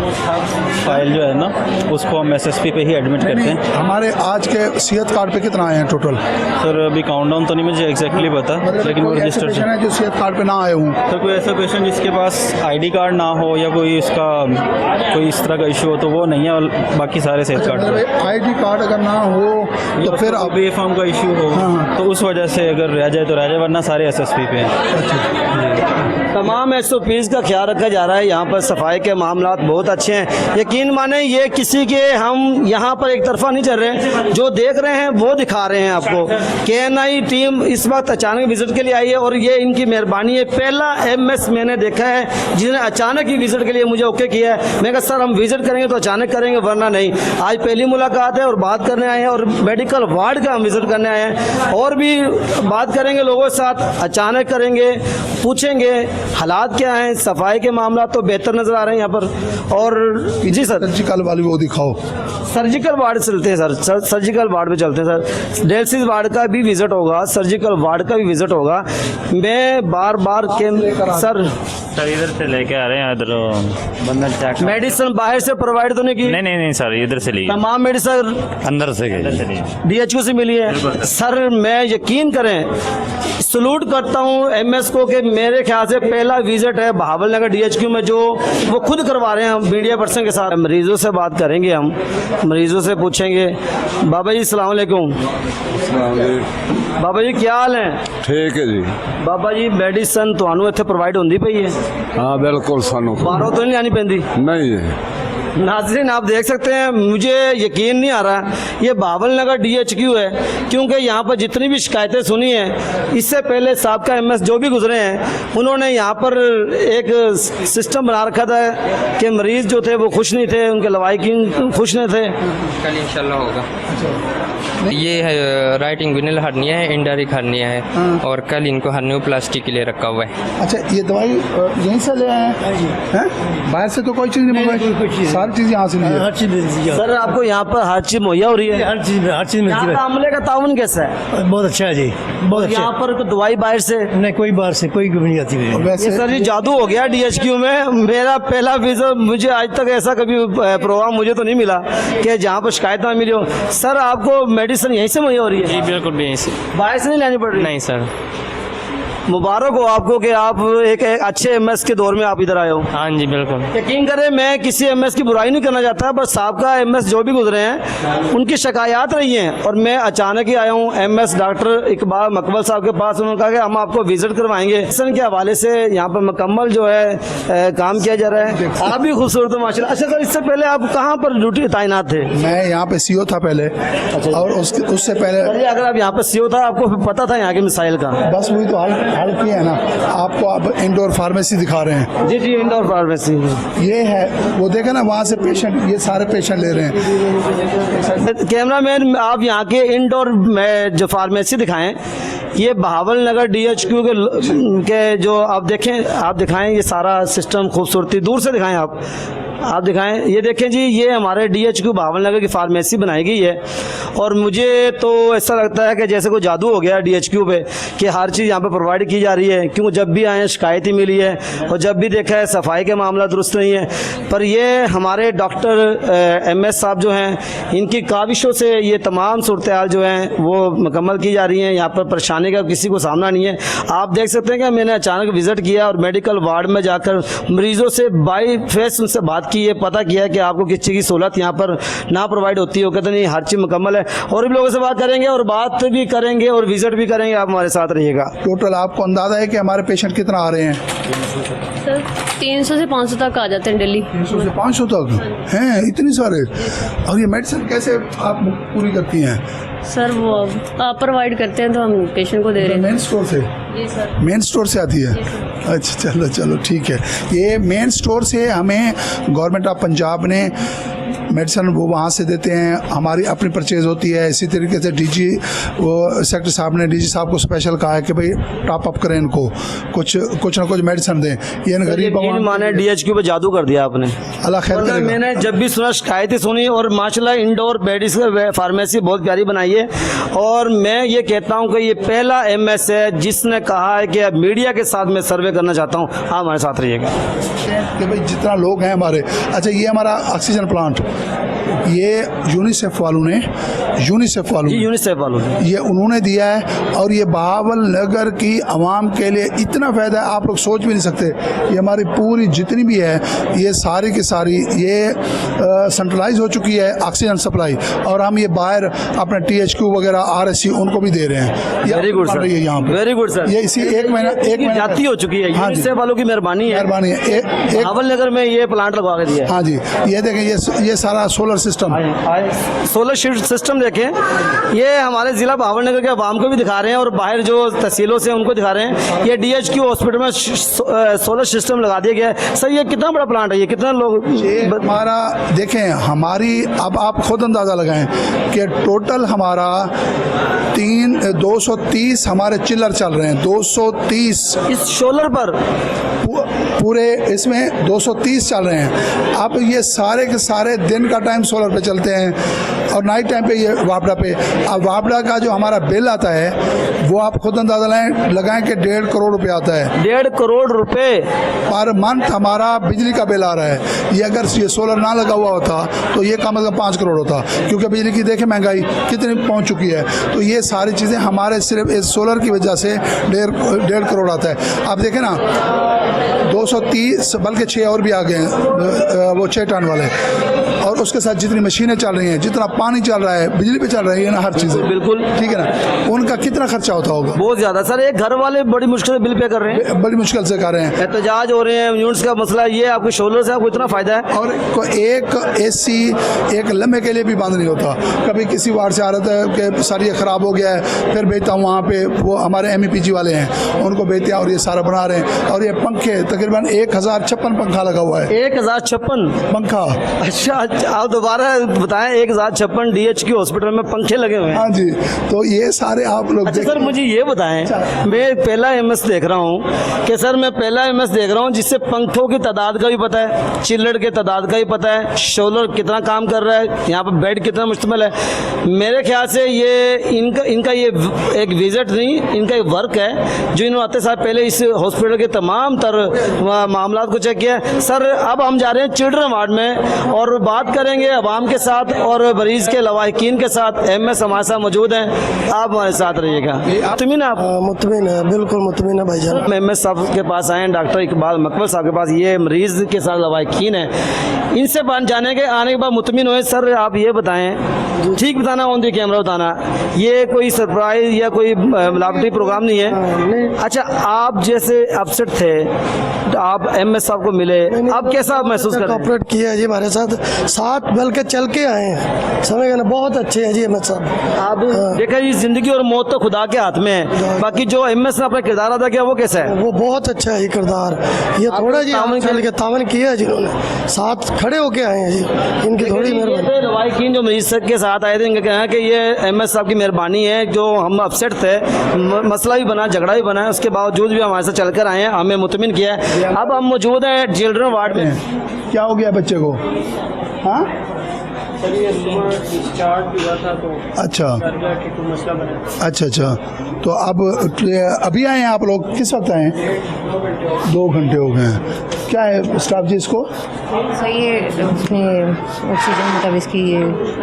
फाइल जो है ना उसको हम एसएसपी पे ही एडमिट करते हैं। हमारे आज के सेहत कार्ड पे कितना आए हैं टोटल? सर अभी काउंटडाउन तो नहीं मुझे एग्जैक्टली पता, लेकिन वो कोई ऐसे रजिस्टर्ड पेशेंट है जो सेहत कार्ड पे ना आए हों? तो कोई ऐसा पेशेंट जिसके पास आईडी कार्ड ना हो या कोई उसका कोई इस तरह का इशू हो तो वो नहीं है, और बाकी सारे सेहत कार्ड पे। आईडी कार्ड अगर ना हो तो फिर अब बी फार्म का इशू हो तो उस वजह से अगर रह जाए तो रह जाए, वरना सारे एसएसपी पे हैं। तमाम SOPs का ख्याल रखा जा रहा है। यहाँ पर सफाई के मामलात बहुत अच्छे हैं। यकीन माने ये किसी के हम यहाँ पर एक तरफा नहीं चल रहे, जो देख रहे हैं वो दिखा रहे हैं आपको। KNI टीम इस वक्त अचानक विजिट के लिए आई है और ये इनकी मेहरबानी है। पहला MS मैंने देखा है जिन्हें अचानक ही विजिट के लिए मुझे ओके किया है। मैं कहा सर हम विजिट करेंगे तो अचानक करेंगे, वरना नहीं। आज पहली मुलाकात है और बात करने आए हैं, और मेडिकल वार्ड का हम विजिट करने आए हैं। और भी बात करेंगे लोगों के साथ, अचानक करेंगे, पूछेंगे हालात क्या हैं। सफाई के मामला तो बेहतर नज़र आ रहे हैं यहाँ पर। और जी सर सर्जिकल वाली वो दिखाओ। सर्जिकल वार्ड चलते हैं सर, सर्जिकल वार्ड पे चलते हैं सर। डायलिसिस वार्ड का भी विजिट होगा, सर्जिकल वार्ड का भी विजिट होगा। मैं बार बार सर इधर से लेके आ रहे हैं, इधर बंदा चेक। मेडिसिन बाहर से प्रोवाइड तो नहीं की? नहीं सर, इधर से ली, तमाम मेडिसिन अंदर से गई, DHQ से मिली है। सर मैं यकीन करें सलूट करता हूँ MS को कि मेरे ख्याल से पहला विजिट है बहावलनगर DHQ में जो वो खुद करवा रहे हैं मीडिया पर्सन के साथ। मरीजों से बात करेंगे, हम मरीजों से पूछेंगे। बाबा जी अस्सलाम वालेकुम। बाबा जी क्या हाल है? ठीक है जी। बाबा जी मेडिसिन ਤੁਹਾਨੂੰ ਇੱਥੇ प्रोवाइड ਹੁੰਦੀ पई है? हाँ बिल्कुल सानू बाहरों तो नहीं आनी पैंदी? नहीं है। नाज़रीन आप देख सकते हैं, मुझे यकीन नहीं आ रहा ये बहावलनगर DHQ है, क्योंकि यहाँ पर जितनी भी शिकायतें सुनी हैं इससे पहले साबका MS जो भी गुजरे हैं उन्होंने यहाँ पर एक सिस्टम बना रखा था कि मरीज़ जो थे वो खुश नहीं थे, उनके लवाहिकीन खुश नहीं थे। कल इंशाल्लाह होगा। ये है राइटिंग विनल हर्निया है, इंडारिक हर्निया है, और कल इनको हर्नियोप्लास्टी के लिए रखा हुआ है। अच्छा ये दवाई यहीं से ले आए हैं? बाहर से तो कोई चीज़ नहीं मंगवाई, सारी चीज़ यहाँ से ली है। हर चीज़ मिलती है, सर आपको यहाँ पर हर चीज़ मुहैया हो रही है? हर चीज़ मिलती यहाँ है। का अमले का ताउन कैसा है? बहुत अच्छा है जी, बहुत अच्छा यहाँ पर कोई दवाई बाहर से नहीं, कोई बाहर से कोई नहीं आती है। ये वैसे सर जी जादू हो गया DHQ में। मेरा पहला विजिट, मुझे आज तक ऐसा कभी प्रोग्राम मुझे तो नहीं मिला कि जहाँ पर शिकायत ना मिली हो। सर आपको मेडिसिन यहीं से मुहैया हो रही है? जी बिल्कुल भी यहीं से, बाहर से नहीं लेनी पड़ रही? नहीं सर। मुबारक हो आपको कि आप एक अच्छे MS के दौर में आप इधर आए हो। हाँ जी बिल्कुल। यकीन करें मैं किसी MS की बुराई नहीं करना चाहता, बस साहबका MS जो भी गुजरे हैं उनकी शिकायत रही हैं और मैं अचानक ही आया हूँ MS डॉक्टर इकबाल मकबल साहब के पास। उन्होंने कहा कि हम आपको विजिट करवाएंगे। मिशन के हवाले से यहाँ पर मुकम्मल जो है काम किया जा रहा है। आप भी खूबसूरत हो माशाल्लाह। अच्छा सर इससे पहले आप कहाँ पर ड्यूटी तैनात थे? मैं यहाँ पे CO था पहले, और उससे पहले अरे अगर आप यहाँ पर CO था आपको पता था यहाँ के मिसाइल का? बस वही तो हाल किया है ना। आपको आप इंडोर फार्मेसी दिखा रहे हैं। जी इंडोर फार्मेसी ये है, वो देखे ना वहाँ से पेशेंट, ये सारे पेशेंट ले रहे हैं। कैमरामैन आप यहाँ के इंडोर में जो फार्मेसी दिखाएं, ये बहावलनगर DHQ के जो आप देखें, आप दिखाएं ये सारा सिस्टम खूबसूरती दूर से दिखाएं, आप दिखाएं। ये देखें जी, ये हमारे DHQ बहावलनगर की फार्मेसी बनाई गई है और मुझे तो ऐसा लगता है कि जैसे कोई जादू हो गया DHQ पे कि हर चीज़ यहाँ पे प्रोवाइड की जा रही है। क्योंकि जब भी आए शिकायत ही मिली है और जब भी देखा है सफाई के मामला दुरुस्त नहीं है। पर ये हमारे डॉक्टर MS साहब जो हैं, इनकी काविशों से ये तमाम सूरत हाल जो हैं वो मुकम्मल की जा रही हैं। यहाँ पर परेशानी का किसी को सामना नहीं है। आप देख सकते हैं कि मैंने अचानक विज़िट किया और मेडिकल वार्ड में जाकर मरीज़ों से बाई फेस उनसे बात बाकी ये पता किया है कि आपको किस चीज़ की सहूलत यहाँ पर ना प्रोवाइड होती है, वो कहते नहीं हर चीज़ मुकम्मल है। और भी लोगों से बात करेंगे और बात भी करेंगे और विजिट भी करेंगे, आप हमारे साथ रहिएगा। टोटल आपको अंदाजा है कि हमारे पेशेंट कितना आ रहे हैं? सर 300 से 500 तक आ जाते हैं डेली। 300 से 500 तक हैं, इतने सारे। और ये मेडिसिन कैसे आप पूरी करती हैं? सर वो आप प्रोवाइड करते हैं तो हम पेशेंट को दे रहे हैं। मेन स्टोर से? जी सर। मेन स्टोर से आती है? अच्छा, चलो चलो ठीक है। ये मेन स्टोर से हमें गवर्नमेंट ऑफ पंजाब ने मेडिसिन वो वहाँ से देते हैं, हमारी अपनी परचेज़ होती है। इसी तरीके से डीजी वो सेक्रेटरी साहब ने डीजी साहब को स्पेशल कहा है कि भाई टॉप अप करें इनको, कुछ ना कुछ मेडिसिन दें। ये गरीब माने DHQ पे जादू कर दिया आपने। अल्लाह खैर वरना करेगा। मैंने जब भी सुना शिकायतें सुनी, और माशाल्लाह इंडोर मेडिसिन फार्मेसी बहुत प्यारी बनाई है। और मैं ये कहता हूँ कि ये पहला MS है जिसने कहा है कि अब मीडिया के साथ मैं सर्वे करना चाहता हूँ, आप हमारे साथ रहिएगा। कि भाई जितना लोग हैं हमारे। अच्छा, ये हमारा ऑक्सीजन प्लांट, ये यूनिसेफ वालों ने यूनिसेफ वालों ने ये उन्होंने दिया है। और ये बहावल नगर की आवाम के लिए इतना फ़ायदा है, आप लोग सोच भी नहीं सकते। ये हमारी पूरी जितनी भी है, ये सारी की सारी ये सेंट्रलाइज हो चुकी है ऑक्सीजन सप्लाई। और हम ये बाहर अपने THQ वगैरह RSC उनको भी दे रहे हैं। वेरी गुड सर, यहाँ पे वेरी गुड सर। ये इसी एक महीना जाती हो चुकी है। हाँ जी, यूनिसेफ वालों की मेहरबानी है। बहावल नगर में ये प्लांट लगवा के दिया है। हाँ जी, ये देखें, ये सारा सोलर सिस्टम, सोलर सिस्टम देखें। ये हमारे ज़िला बहावल नगर के आवाम को भी दिखा रहे हैं और बाहर जो तहसीलों से उनको दिखा रहे हैं। ये DHQ हॉस्पिटल में सोलर सिस्टम लगा दिया गया है। सर ये कितना बड़ा प्लांट है, ये कितना लोग हमारा देखें, हमारी अब आप खुद अंदाज़ा लगाएं कि टोटल हमारा 230 हमारे चिल्लर चल रहे हैं। 230 इस सोलर पर पूरे इसमें 230 चल रहे हैं। अब ये सारे के सारे दिन का टाइम सोलर पे चलते हैं और नाइट टाइम पे ये वापडा पे। अब वापडा का जो हमारा बिल आता है वो आप खुद अंदाजा लगाएं कि 1.5 करोड़ रुपए आता है। 1.5 करोड़ रुपए पर मंथ हमारा बिजली का बिल आ रहा है। ये अगर ये सोलर ना लगा हुआ होता तो ये कम से कम 5 करोड़ होता, क्योंकि बिजली की देखें महंगाई कितनी पहुंच चुकी है। तो ये सारी चीज़ें हमारे सिर्फ इस सोलर की वजह से 1.5 करोड़ आता है। आप देखें ना, 230 बल्कि 6 और भी आ गए हैं, वो 6 टन वाले। और उसके साथ जितनी मशीनें चल रही हैं, जितना पानी चल रहा है, बिजली पे चल रही है ना, हर चीज़ बिल्कुल ठीक है ना। उनका कितना खर्चा होता होगा? बहुत ज़्यादा सर। एक घर वाले बड़ी मुश्किल से बिल पे कर रहे हैं, बड़ी मुश्किल से कर रहे हैं, एहतजाज हो रहे हैं। यूनिट्स का मसला ये, आपको सोलर से आपको इतना फ़ायदा है। और एक AC एक लम्हे के लिए भी बंद नहीं होता। कभी किसी वार्ड से आ रहा था कि सर ये ख़राब हो गया है, फिर भेजता हूँ वहाँ पे, वो हमारे MEPG वाले हैं, उनको भेजते हैं और ये सारा बना रहे हैं। और ये पंखे तकरीबन 1056 पंखा लगा हुआ है। 1056 पंखा? अच्छा, आप दोबारा बताएं। 1056 DHQ हॉस्पिटल में पंखे लगे हुए हैं। हाँ जी, तो ये सारे आप लोग अच्छा सर, मुझे ये बताएं, मैं पहला MS देख रहा हूँ कि सर मैं पहला MS देख रहा हूँ जिससे पंखों की तादाद का भी पता है, चिल्लर के तादाद का भी पता है, सोलर कितना काम कर रहा है, यहाँ पर बेड कितना मुश्तमिल है। मेरे ख्याल से ये इनका ये एक विजिट नहीं, इनका एक वर्क है जो इन्होंने आते साहब पहले इस हॉस्पिटल के तमाम तर मामला को चेक किया। सर अब हम जा रहे हैं चिल्ड्रन वार्ड में और बात करेंगे आवाम के साथ और मरीज़ के लवाहिकीन के साथ। MS हमारे साथ मौजूद हैं, आप हमारे साथ रहिएगा। तुम आप मुतमिन है, बिल्कुल मुतमिन है भाईजान। MS साहब के पास आए हैं, डॉक्टर इकबाल मकबल साहब के पास। ये मरीज़ के साथ लवाहिकीन है, इनसे जाने के आने के बाद मुतमिन हुए। सर आप ये बताएं, ठीक बताना, ऑन द कैमरा बताना, ये कोई सरप्राइज या कोई मिलावटी प्रोग्राम नहीं है। अच्छा, आप जैसे अपसेट थे, आप MS साहब को मिले, आप कैसा महसूस कर रहे हैं? कॉपरेट किया है जी हमारे साथ बल्कि चल के आए हैं, समझ गए ना, बहुत अच्छे हैं जी MS साहब। आप देखा जी, जिंदगी और मौत तो खुदा के हाथ में है। बाकी जो MS ने अपना किरदार अदा किया वो कैसा है? वो बहुत अच्छा है ये किरदार। ये थोड़ा जी चल के तावन किया है, जिन्होंने साथ खड़े होके आए हैं जी, इनकी थोड़ी मेहरबानी। लवाहिकीन जो मरीज के साथ आए थे, इनका कहना है कि ये MS साहब की मेहरबानी है, जो हम अपसेट थे, मसला भी बना, झगड़ा भी बना, उसके बावजूद भी हमारे साथ चल कर आए हैं, हमें मुतमिन किया है। अब हम मौजूद हैं चिल्ड्रन वार्ड में। क्या हो गया बच्चे को? हाँ, अच्छा अच्छा। तो अब अभी आए हैं आप लोग, किस वक्त आए हैं? 2 घंटे हो गए हैं। क्या है स्टाफ जी इसको? सर ये उसमें ऑक्सीजन मतलब इसकी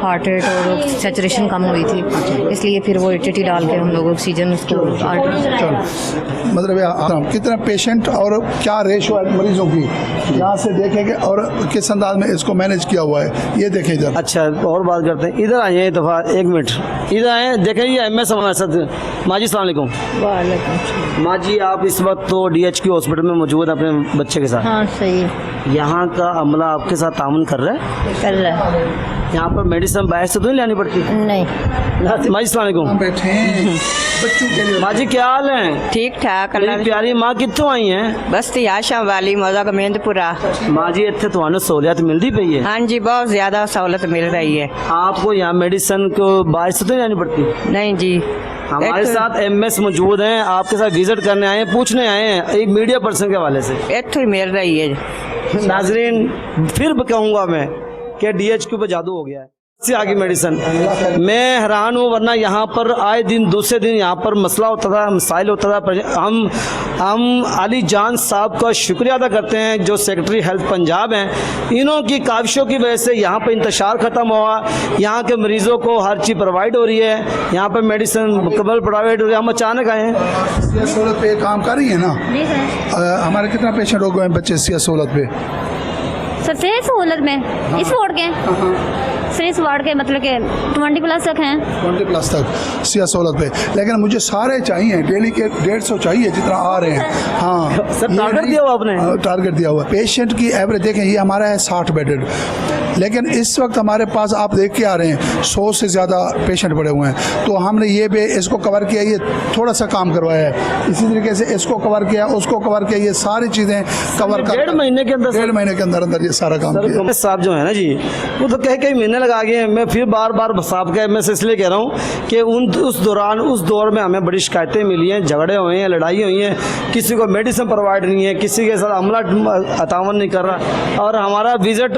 हार्ट रेट और सैचुरेशन कम हुई थी, इसलिए फिर वो टी डाल के हम लोग ऑक्सीजन उसको मतलब कितना पेशेंट और क्या रेशो है मरीजों की यहाँ से देखेंगे और किस अंदाज में इसको मैनेज किया हुआ है ये देखें इधर। अच्छा, और बात करते हैं। इधर आइए एक दफ़ा, 1 मिनट इधर आए। देखें ये MS हमारे साथ। माँ जी अस्सलाम वालेकुम। माँ जी आप इस वक्त तो DHQ हॉस्पिटल में मौजूद हैं अपने बच्चे के साथ। हाँ सही यहाँ का अमला आपके साथ ताउन कर रहा है? कर रहा है। यहाँ पर मेडिसिन बाहर से तो नहीं लानी पड़ती? नहीं। माँ जी अस्सलाम वालेकुम। बैठे हैं बच्चों के लिए। माँ जी क्या हाल है? ठीक ठाक मेरी प्यारी माँ कितों आई हैं? बस याशा वाली मौजा का मेहंदपुरा। माँ जी इतने तो सहूलियत मिलती पई है? हाँ जी बहुत ज्यादा सहूलत मिल रही है। आपको यहाँ मेडिसिन को बाहर से तो नहीं लानी पड़ती? नहीं जी। हमारे साथ MS मौजूद हैं, आपके साथ विजिट करने आए हैं, पूछने आए हैं एक मीडिया पर्सन के हवाले से। इतनी ही मिल रही है। नाजरीन फिर कहूँगा मैं कि DHQ पे जादू हो गया है से आगे मेडिसिन। मैं हैरान हूँ, वरना यहाँ पर आए दिन दूसरे दिन यहाँ पर मसला होता था, मसाइल होता था। हम अली जान साहब का शुक्रिया अदा करते हैं जो सेक्रेटरी हेल्थ पंजाब हैं। इन्हों की काविशों की वजह से यहाँ पर इंतशार ख़त्म हुआ, यहाँ के मरीज़ों को हर चीज़ प्रोवाइड हो रही है, यहाँ पर मेडिसिन मुकम्मल प्रोवाइड हो रही है। हम अचानक आए हैं। ये सहूलत पे काम कर रही है ना? हमारे कितना पेशेंट हो गए हैं बच्चे इस सहूलत पे? सर से सहूलत में इस वार्ड के सर इस वार्ड के मतलब के 20+ तक हैं। 20+ तक सिया सहूलत पे, लेकिन मुझे सारे चाहिए डेली के 150 चाहिए जितना आ रहे हैं। हाँ सर टारगेट दिया हुआ आपने? टारगेट दिया हुआ। पेशेंट की एवरेज देखें, ये हमारा है 60 बेडेड, लेकिन इस वक्त हमारे पास आप देख के आ रहे हैं 100 से ज़्यादा पेशेंट पड़े हुए हैं। तो हमने ये भी इसको कवर किया, ये थोड़ा सा काम करवाया है, इसी तरीके से इसको कवर किया, उसको कवर किया, ये सारी चीज़ें कवर कर 1.5 महीने के अंदर 1.5 महीने के अंदर अंदर ये सारा काम किया। साहब जो है ना जी, वो तो कई महीने लगा गए हैं। मैं फिर बार बार साहब का मैं इसलिए कह रहा हूँ कि उस दौर में हमें बड़ी शिकायतें मिली हैं, झगड़े हुए हैं, लड़ाई हुई है, किसी को मेडिसिन प्रोवाइड नहीं है, किसी के साथ अमला अतावन नहीं कर रहा। और हमारा विजिट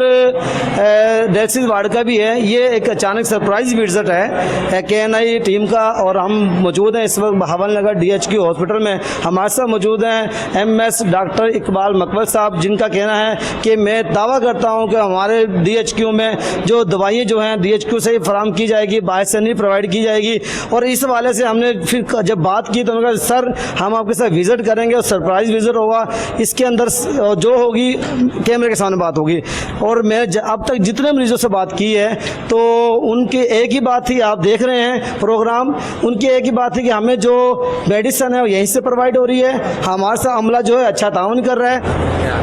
डायलिसिस वार्ड का भी है, ये एक अचानक सरप्राइज विजिट है KNI टीम का। और हम मौजूद हैं इस वक्त बहावल नगर DHQ हॉस्पिटल में। हमारे साथ मौजूद हैं MS डॉक्टर इकबाल मकबल साहब, जिनका कहना है कि मैं दावा करता हूं कि हमारे DHQ में जो दवाइयाँ जो हैं DHQ से ही फराम की जाएगी, बाहर से नहीं प्रोवाइड की जाएगी। और इस हवाले से हमने फिर जब बात की तो उन्होंने कहा सर हम आपके साथ विजिट करेंगे और सरप्राइज विजिट होगा, इसके अंदर जो होगी कैमरे के सामने बात होगी। और मैं अब तक जितने मरीजों से बात की है तो उनकी एक ही बात थी, आप देख रहे हैं प्रोग्राम, उनकी एक ही बात थी कि हमें जो मेडिसिन है वो यहीं से प्रोवाइड हो रही है, हमारे साथ अमला जो है अच्छा ताउन कर रहा है।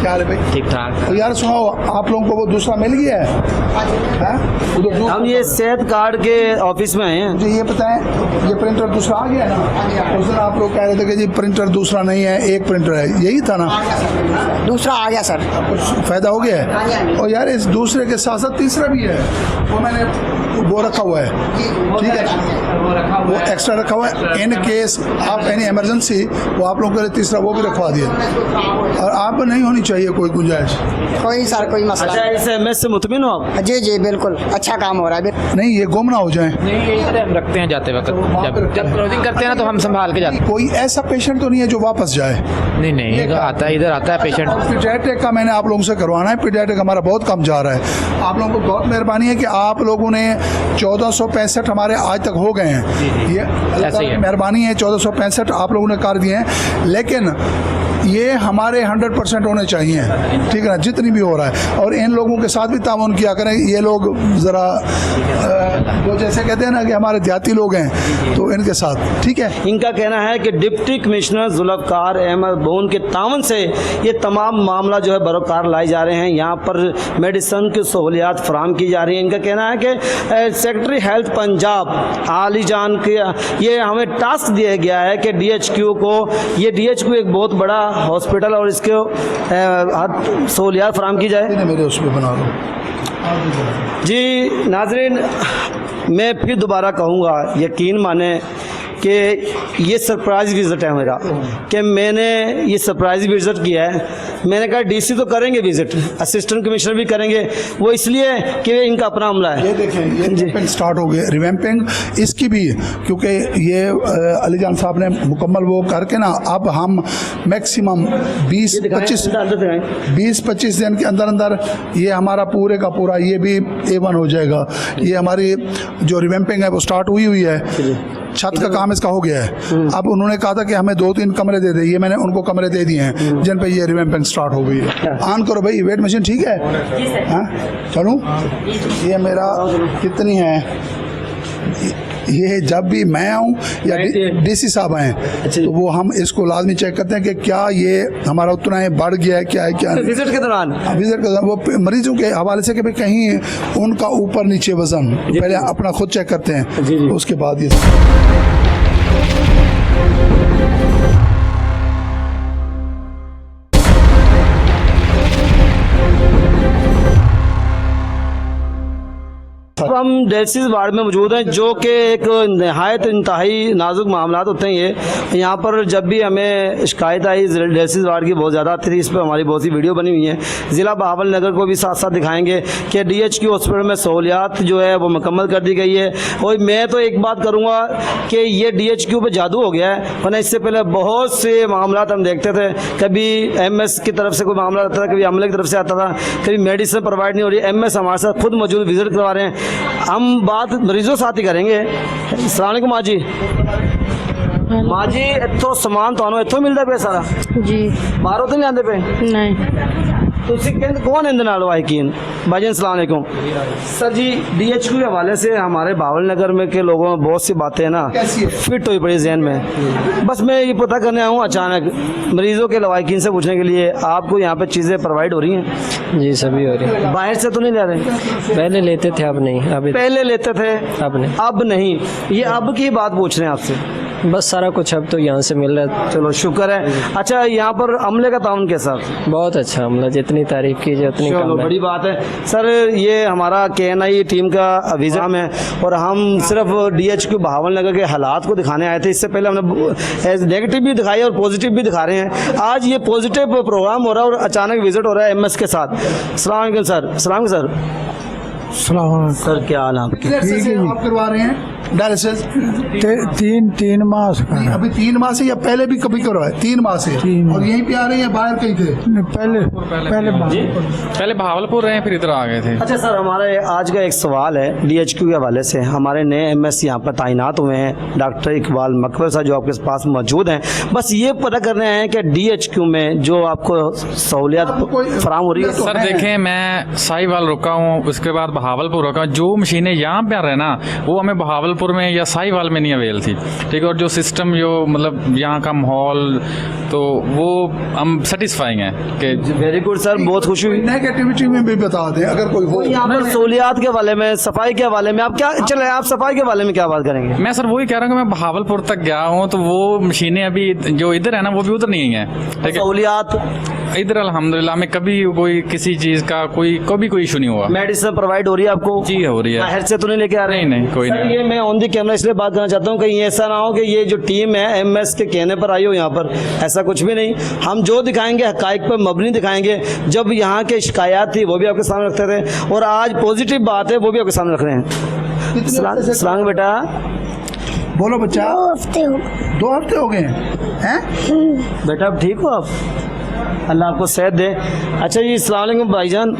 क्या है भाई? ठीक ठाक। तो यार सुनो, आप लोगों को वो दूसरा मिल गया है? हम ये सेहत कार्ड के ऑफिस में आए हैं। मुझे ये बताएं, ये प्रिंटर दूसरा आ गया ना? उस दिन आप लोग कह रहे थे कि जी प्रिंटर दूसरा नहीं है, एक प्रिंटर है, यही था ना? दूसरा आ गया सर। कुछ फायदा हो गया है? और यार इस दूसरे के साथ साथ तीसरा भी है, वो मैंने वो रखा हुआ है, ठीक है, वो एक्स्ट्रा रखा हुआ है इन केस आप एनी इमरजेंसी, वो आप लोगों के लिए तीसरा वो भी रखवा दिया। और आप नहीं होनी चाहिए कोई गुंजाइश। कोई सर कोई मसला अच्छा, इस MS से मुतमिन हो आप? जी जी बिल्कुल अच्छा काम हो रहा है। नहीं ये गुम ना हो जाए। हम रखते हैं जाते वक्त, जब क्लोजिंग करते हैं ना तो हम संभाल के जाते हैं। कोई ऐसा पेशेंट तो नहीं है जो वापस जाए? नहीं आता है, इधर आता है पेशेंट। पीडियाट्रिक का मैंने आप लोगों से करवाना है, पीडियाट्रिक हमारा बहुत कम जा रहा है। आप लोगों को बहुत मेहरबानी है कि आप लोगों ने 1465 हमारे आज तक हो गए हैं, ये अल्लाह ताला की मेहरबानी है, 1465 आप लोगों ने कर दिए हैं। लेकिन ये हमारे 100% होने चाहिए, ठीक है ना, जितनी भी हो रहा है। और इन लोगों के साथ भी ताउन किया करें, ये लोग ज़रा जो जैसे कहते हैं ना कि हमारे देहाती लोग हैं, तो इनके साथ ठीक है। इनका कहना है कि डिप्टी कमिश्नर जुल्फ़कार अहमद बोन के तावन से ये तमाम मामला जो है बरोकार लाए जा रहे हैं, यहाँ पर मेडिसन की सहूलियात फराम की जा रही हैं। इनका कहना है कि सेक्रेटरी हेल्थ पंजाब आली जान के ये हमें टास्क दिया गया है कि DHQ को, ये DHQ एक बहुत बड़ा हॉस्पिटल और इसके सहूलियात फराम की जाए। मेरे उस पर बना लो जी नाजरीन, मैं फिर दोबारा कहूँगा, यकीन माने कि ये सरप्राइज़ विज़िट है मेरा, कि मैंने ये सरप्राइज़ विज़िट किया है। मैंने कहा डीसी तो करेंगे विजिट, असिस्टेंट कमिश्नर भी करेंगे, वो इसलिए कि इनका अपना अमला है। ये देखें, ये रिवैम्पिंग स्टार्ट हो गई, रिवैम्पिंग इसकी भी, क्योंकि ये अली जान साहब ने मुकम्मल वो करके ना, अब हम मैक्सिमम 20-25 दिन के अंदर अंदर ये हमारा पूरे का पूरा ये भी A1 हो जाएगा। ये हमारी जो रिवैम्पिंग है वो स्टार्ट हुई है, छत का काम इसका हो गया है। अब उन्होंने कहा था कि हमें 2-3 कमरे दे दे, ये मैंने उनको कमरे दे दिए हैं जिन पे ये रिवैम्पिंग स्टार्ट हो गई है। ऑन करो भाई, वेट मशीन ठीक है? हाँ चलूँ? ये मेरा कितनी है, ये जब भी मैं आऊँ या डीसी साहब आए तो वो हम इसको लाजमी चेक करते हैं कि क्या ये हमारा उतना है, बढ़ गया है, क्या है क्या नहीं। विजिट के दौरान वो मरीजों के हवाले से कि भाई कहीं उनका ऊपर नीचे वजन पहले अपना खुद चेक करते हैं, उसके बाद ये अब हम डायलिसिस वार्ड में मौजूद हैं, जो कि एक नहायत इंतहाई नाजुक मामला होते हैं। ये यहाँ पर जब भी हमें शिकायत आई डायलिसिस वार्ड की बहुत ज़्यादा आती थी, इस पर हमारी बहुत सी वीडियो बनी हुई है। ज़िला बहावल नगर को भी साथ साथ दिखाएंगे कि DHQ हॉस्पिटल में सहूलियात जो है वो मुकम्मल कर दी गई है। और मैं तो एक बात करूँगा कि ये DHQ पे जादू हो गया है, वरना इससे पहले बहुत से मामला हम देखते थे, कभी MS की तरफ से कोई मामला आता था, कभी अमले की तरफ से आता था, कभी मेडिसिन प्रोवाइड नहीं हो रही। MS हमारे साथ खुद मौजूद विजिट करवा रहे हैं। हम बात मरीजों साथ ही करेंगे। अस्सलाम वालेकुम माँ जी। माँ जी इतो समान तो इतो मिलता पे सारा जी, बाहरों तो नहीं आते पे? नहीं। कौन इंदे नाल वाहिकीन भाईजान? अस्सलाम वालेकुम सर जी। DHQ के हवाले से हमारे बावल नगर में के लोगों में बहुत सी बातें ना फिट हुई पड़ी जहन में। बस मैं ये पता करने आया हूँ अचानक मरीजों के लवाकिन से पूछने के लिए, आपको यहाँ पे चीज़ें प्रोवाइड हो रही हैं? जी सभी हो रही है। बाहर से तो नहीं ले रहे? पहले लेते थे, अब नहीं। अभी पहले लेते थे, अब नहीं। ये अब की बात पूछ रहे हैं आपसे? बस सारा कुछ अब तो यहाँ से मिल रहा है। चलो शुक्र है। अच्छा, यहाँ पर अमले का ताउन कैसा? बहुत अच्छा अमला, जितनी तारीफ कीजिए उतनी कम है। बड़ी बात है सर। ये हमारा KNI टीम का विज़न है और हम सिर्फ DHQ बहावल नगर के हालात को दिखाने आए थे। इससे पहले हमने नेगेटिव भी दिखाई और पॉजिटिव भी दिखा रहे हैं। आज ये पॉजिटिव प्रोग्राम हो रहा है और अचानक विजिट हो रहा है MS के साथ। अस्सलाम वालेकुम सर। अस्सलाम सर। सर क्या हाल है आपके? आप करवा रहे हैं डायलिसिस? 3 माह से अभी 3 माह से या पहले भी कभी करवाए? 3 माह से। और यहीं पे आ रहे हैं, बाहर कहीं थे? पहले भावलपुर रहे, फिर इधर आ गए थे। अच्छा सर, हमारे आज का एक सवाल है DHQ के हवाले से। हमारे नए MS यहाँ पर तैनात हुए हैं, डॉक्टर इकबाल मकबर साहब जो आपके पास मौजूद हैं। बस ये पता करने आए हैं कि DHQ में जो आपको सहूलियत फराम हो रही है। सर देखें, मैं साहिवाल रुका हूँ, उसके बाद बहावलपुर रुका हूँ। जो मशीनें यहाँ पे आ रहे हैं ना, वो हमें बहावलपुर में या साहिवाल में नहीं अवेल थी, ठीक है। और जो सिस्टम, जो मतलब यहाँ का माहौल, तो वो हम सेटिस्फाइंग है कि वेरी गुड सर, बहुत खुशी हुई। नेगेटिविटी में भी बता दें अगर कोई हो। यहाँ पर सहूलियात के हवाले में, सफाई के हवाले में आप क्या, चले आप सफाई के हवाले में क्या बात करेंगे? मैं सर वही कह रहा हूँ कि मैं बहावलपुर तक गया हूँ, तो वो मशीनें अभी जो इधर है ना, वो भी उधर नहीं है, ठीक है। सहूलियात इधर अल्हम्दुलिल्लाह में कभी कोई किसी चीज़ का कोई इशू नहीं हुआ। मेडिसिन प्रोवाइड हो रही है आपको? जी हो रही है। बाहर से तो नहीं लेके आ रहे? नहीं, कोई नहीं। ये मैं ऑन दी कैमरा इसलिए बात करना चाहता हूँ कहीं ऐसा ना हो कि ये जो टीम है MS के कहने पर आई हो यहाँ पर, ऐसा कुछ भी नहीं। हम जो दिखाएंगे हकाइक पर मबनी दिखाएंगे। जब यहाँ के शिकायत थी वो भी आपके सामने रखते थे, और आज पॉजिटिव बात है वो भी आपके सामने रख रहे हैं। सलाम बेटा। बोलो बच्चा। 2 हफ्ते हो गए हैं? बेटा अब ठीक हो आप? अल्लाह आपको सेहत दे। अच्छा जी, अस्सलाम वालेकुम भाईजान।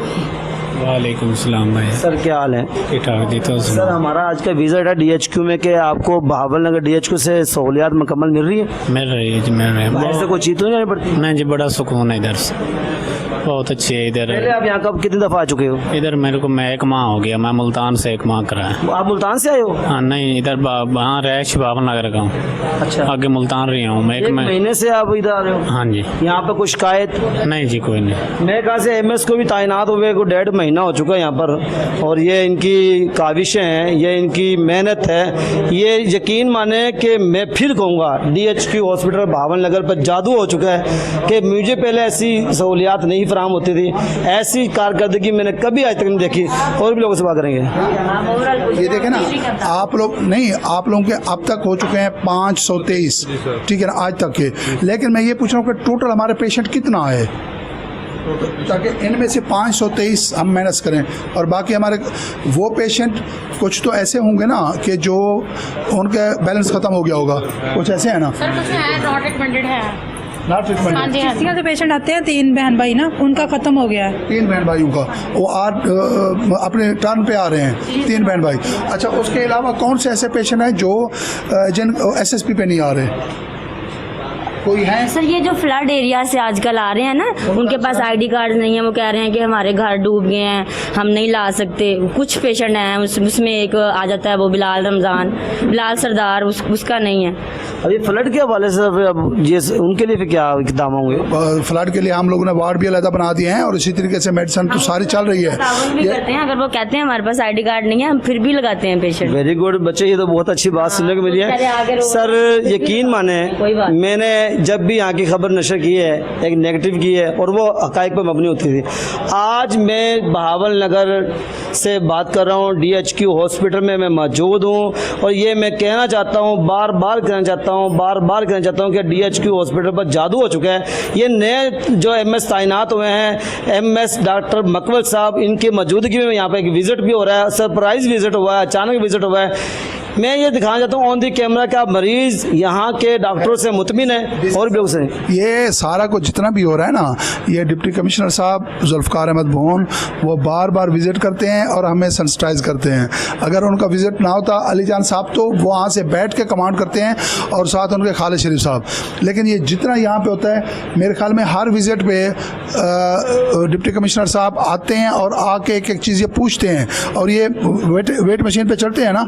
वालेकुम सलाम भाई। सर क्या हाल है? ठीक ठाक जी। तो सर हमारा आज का विजिट है DHQ में कि आपको बहावल नगर DHQ से सहूलियात मुकम्मल मिल रही है? मिल रही है जी, मिल रही है। बाहर से कोई चीज़ तो नहीं आनी पड़ती? नहीं जी, बड़ा सुकून है इधर से, बहुत अच्छी है इधर। पहले आप यहाँ कब कितनी दफ़ा आ चुके हो? इधर मेरे को 1 माह हो गया। मैं मुल्तान से 1 माह करा है। आप मुल्तान से आए हो? हाँ नहीं, इधर हाँ रैश बाबल नगर का हूँ। अच्छा, आगे मुल्तान रही हूँ मैं। 1 महीने से आप इधर आ रहे हो? हाँ जी। यहाँ पर कोई शिकायत? नहीं जी, कोई नहीं। मेरे ख्याल से MS को भी तैनात हुए को 1.5 महीना हो चुका है यहाँ पर, और ये इनकी काविशें हैं, ये इनकी मेहनत है। ये यकीन माने कि मैं फिर कहूँगा DHQ हॉस्पिटल बहावल नगर पर जादू हो चुका है कि मुझे पहले ऐसी सहूलियात नहीं फराहम होती थी, ऐसी कारकर्दगी मैंने कभी आज तक नहीं देखी। और भी लोगों से बात करेंगे। ये देखें ना आप लोग, नहीं आप लोगों के अब तक हो चुके हैं 523, ठीक है ना, आज तक के। लेकिन मैं ये पूछ रहा हूँ कि टोटल हमारे पेशेंट कितना है? ताकि इनमें से 523 हम मैनेज करें, और बाकी हमारे वो पेशेंट कुछ तो ऐसे होंगे ना कि जो उनका बैलेंस ख़त्म हो गया होगा, कुछ ऐसे है ना सर कुछ है नॉट रिकमेंडेड है। Not treatment. हाँ जी हाँ जी। जो पेशेंट आते हैं 3 बहन भाई ना, उनका ख़त्म हो गया है। 3 बहन भाइयों का वो अपने टर्न पे आ रहे हैं, 3 बहन भाई। अच्छा, उसके अलावा कौन से ऐसे पेशेंट हैं जो जिन SSP पे नहीं आ रहे, कोई है? सर ये जो फ्लड एरिया से आजकल आ रहे हैं ना, उनके पास आईडी कार्ड नहीं है, वो कह रहे हैं कि हमारे घर डूब गए हैं, हम नहीं ला सकते। कुछ पेशेंट हैं उसमें एक आ जाता है वो बिलाल सरदार, उसका नहीं है। अभी फ्लड के हवाले से अब ये उनके लिए फिर क्या इकदाम होंगे? फ्लड के लिए हम लोगों ने वार्ड भी अलग बना दिए हैं, और इसी तरीके से मेडिसिन तो सारी चल रही है। भी करते हैं, अगर वो कहते हैं हमारे पास आईडी कार्ड नहीं है, हम फिर भी लगाते हैं पेशेंट। वेरी गुड बच्चे, ये तो बहुत अच्छी बात सुनने को मिली है। सर यकीन माने, मैंने जब भी यहाँ की खबर नशर की है, एक नेगेटिव की है, और वो हकाइक पर मबनी होती थी। आज मैं बहावल नगर से बात कर रहा हूँ, DHQ हॉस्पिटल में मैं मौजूद हूँ, और ये मैं कहना चाहता हूँ, बार बार कहना चाहता हूँ कि DHQ हॉस्पिटल पर जादू हो चुका है। ये नए जो MS तैनात हुए हैं, MS डॉक्टर मकबल साहब, इनकी मौजूदगी में यहाँ पर एक विज़िट भी हो रहा है, सरप्राइज विज़िट हुआ है, अचानक विज़िट हुआ है। मैं ये दिखाना चाहता हूँ ऑन दी कैमरा कि आप मरीज यहाँ के डॉक्टरों से मुतमिन है और भी लोग से। ये सारा कुछ जितना भी हो रहा है ना, ये डिप्टी कमिश्नर साहब जुल्फ़कार अहमद भोन वो बार बार विज़िट करते हैं और हमें सेंसिटाइज करते हैं। अगर उनका विज़िट ना होता अली जान साहब, तो वो वहाँ से बैठ के कमांड करते हैं, और साथ उनके खालिद शरीफ साहब। लेकिन ये जितना यहाँ पे होता है, मेरे ख्याल में हर विज़िट पे डिप्टी कमिश्नर साहब आते हैं और आके एक एक चीज़ ये पूछते हैं, और ये वेट मशीन पे चढ़ते हैं ना,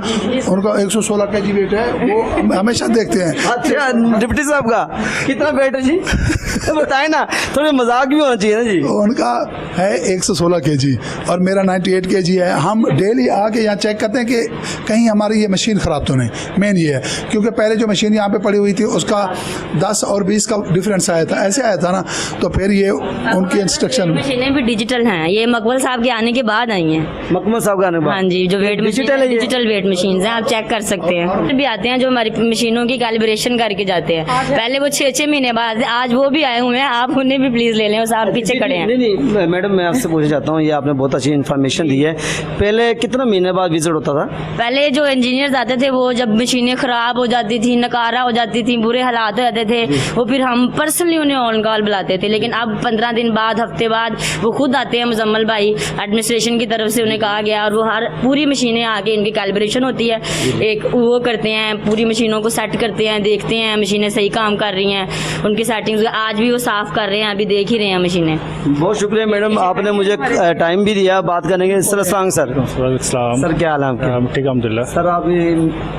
उनका 116 kg वेट है, वो हमेशा देखते हैं। अच्छा, डिप्टी साहब का कितना वेट है जी? बताए ना, थोड़े मजाक भी होना चाहिए ना जी। उनका है 116 kg और मेरा 98 kg है। हम डेली आके यहाँ चेक करते हैं कि कहीं हमारी ये मशीन ख़राब तो नहीं। मेन ये है, क्योंकि पहले जो मशीन यहाँ पे पड़ी हुई थी उसका 10 और 20 का डिफरेंस आया था, ऐसे आया था ना, तो फिर ये उनकी इंस्ट्रक्शन। मशीनें भी डिजिटल हैं, ये मकबल साहब के आने के बाद आई हैं। मकबल साहब के आने के बाद? हाँ जी, जो वेट डिजिटल वेट मशीन है, आप चेक कर सकते हैं। भी आते हैं जो हमारी मशीनों की कैलिब्रेशन करके जाते हैं। पहले वो 6-6 महीने बाद, आज वो भी आए हुए हैं, आप उन्हें भी प्लीज ले लें, उस आप पीछे खड़े हैं। नहीं मैडम, मैं आपसे पूछना चाहता हूँ, ये आपने बहुत अच्छी इन्फॉर्मेशन दी है। पहले कितना महीने बाद विजिट होता था? पहले जो इंजीनियर्स आते थे, वो जब मशीनें खराब हो जाती थी, नकारा हो जाती थी, बुरे हालात हो जाते थे, वो फिर हम पर्सनली उन्हें ऑन कॉल बुलाते थे। लेकिन अब 15 दिन बाद, हफ्ते बाद वो खुद आते हैं। मुजम्मल भाई एडमिनिस्ट्रेशन की तरफ से उन्हें कहा गया, और वो हर पूरी मशीनें आके इनकी कैलिब्रेशन होती है, एक वो करते हैं, पूरी मशीनों को सेट करते हैं, देखते हैं मशीनें सही काम कर रही हैं, उनकी सेटिंग्स आज भी वो साफ़ कर रहे हैं, अभी देख ही रहे हैं मशीनें। बहुत शुक्रिया मैडम, आपने मुझे टाइम भी दिया बात करने के। सर सर क्या हाल है आपके? ठीक है सर, आप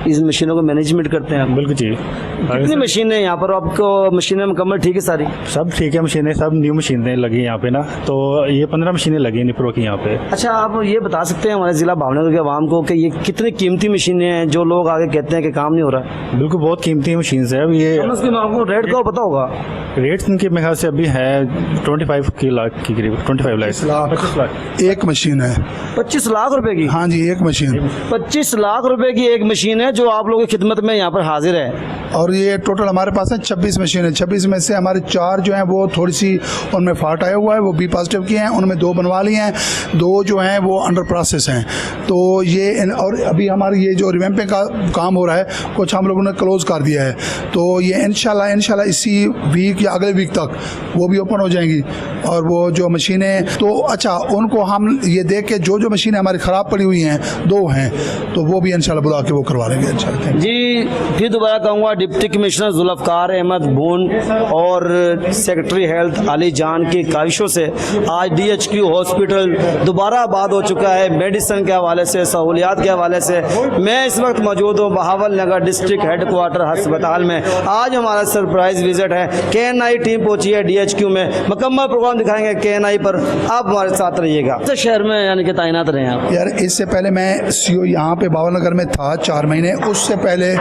इस मशीनों को मैनेजमेंट करते हैं? बिल्कुल जी। कितनी मशीनें यहाँ पर आपको? मशीनें मुकम्मल ठीक है सारी? सब ठीक है, मशीनें सब न्यू मशीनें लगी यहाँ पे ना, तो ये 15 मशीनें लगी निप्रो की यहाँ पे। अच्छा, आप ये बता सकते हैं हमारे ज़िला भावनगर के आवाम को कि ये कितनी कीमती मशीनें हैं जो लोग आगे कहते हैं कि काम नहीं हो रहा? बिल्कुल, बहुत कीमती मशीन है। अब ये आपको रेट का पता होगा? रेट इनके मेरे ख्याल से अभी है 25 लाख के करीब, 25 लाख 25 लाख एक मशीन है। 25 लाख रुपए की? हाँ जी, एक मशीन 25 लाख रुपए की एक मशीन है जो आप लोगों की खिदमत में यहाँ पर हाजिर है। और ये टोटल हमारे पास है 26 मशीनें। 26 में से हमारे 4 जो हैं वो थोड़ी सी उनमें फॉल्ट आया हुआ है, वो B पॉजिटिव की हैं, उनमें 2 बनवा ली हैं, 2 जो हैं वो अंडर प्रोसेस हैं। तो ये और अभी हमारी ये जो रिवैम्पिंग का काम हो रहा है, कुछ हम लोगों ने क्लोज कर दिया है, तो ये इंशाल्लाह इसी वीक या अगले वीक तक वो भी ओपन हो जाएंगी। और वो जो मशीनें, तो अच्छा, उनको हम ये देख के जो मशीनें हमारी ख़राब पड़ी हुई हैं, 2 हैं, तो वो भी इंशाल्लाह बुला के वो करवा लेंगे इंशाल्लाह। जी, फिर दोबारा कहूँगा, डिप्टी कमिश्नर जुल्फ़कार अहमद भून और सेक्रेटरी हेल्थ अली जान की काविशों से आज DHQ हॉस्पिटल दोबारा आबाद हो चुका है। मेडिसिन के हवाले से, सहूलियात के हवाले से। मैं इस वक्त मौजूद हूँ बहावल नगर डिस्ट्रिक्ट हेडक्वार्टर अस्पताल में। आज हमारा सरप्राइज विजिट है, KNI टीम पहुँची है DHQ में। मुकम्मल प्रोग्राम दिखाएंगे KNI पर, आप हमारे साथ रहिएगा। तो शहर में यानी कि तैनात रहे आप? यार, इससे पहले मैं CO यहाँ पे बहावल नगर में था 4 महीने। उससे पहले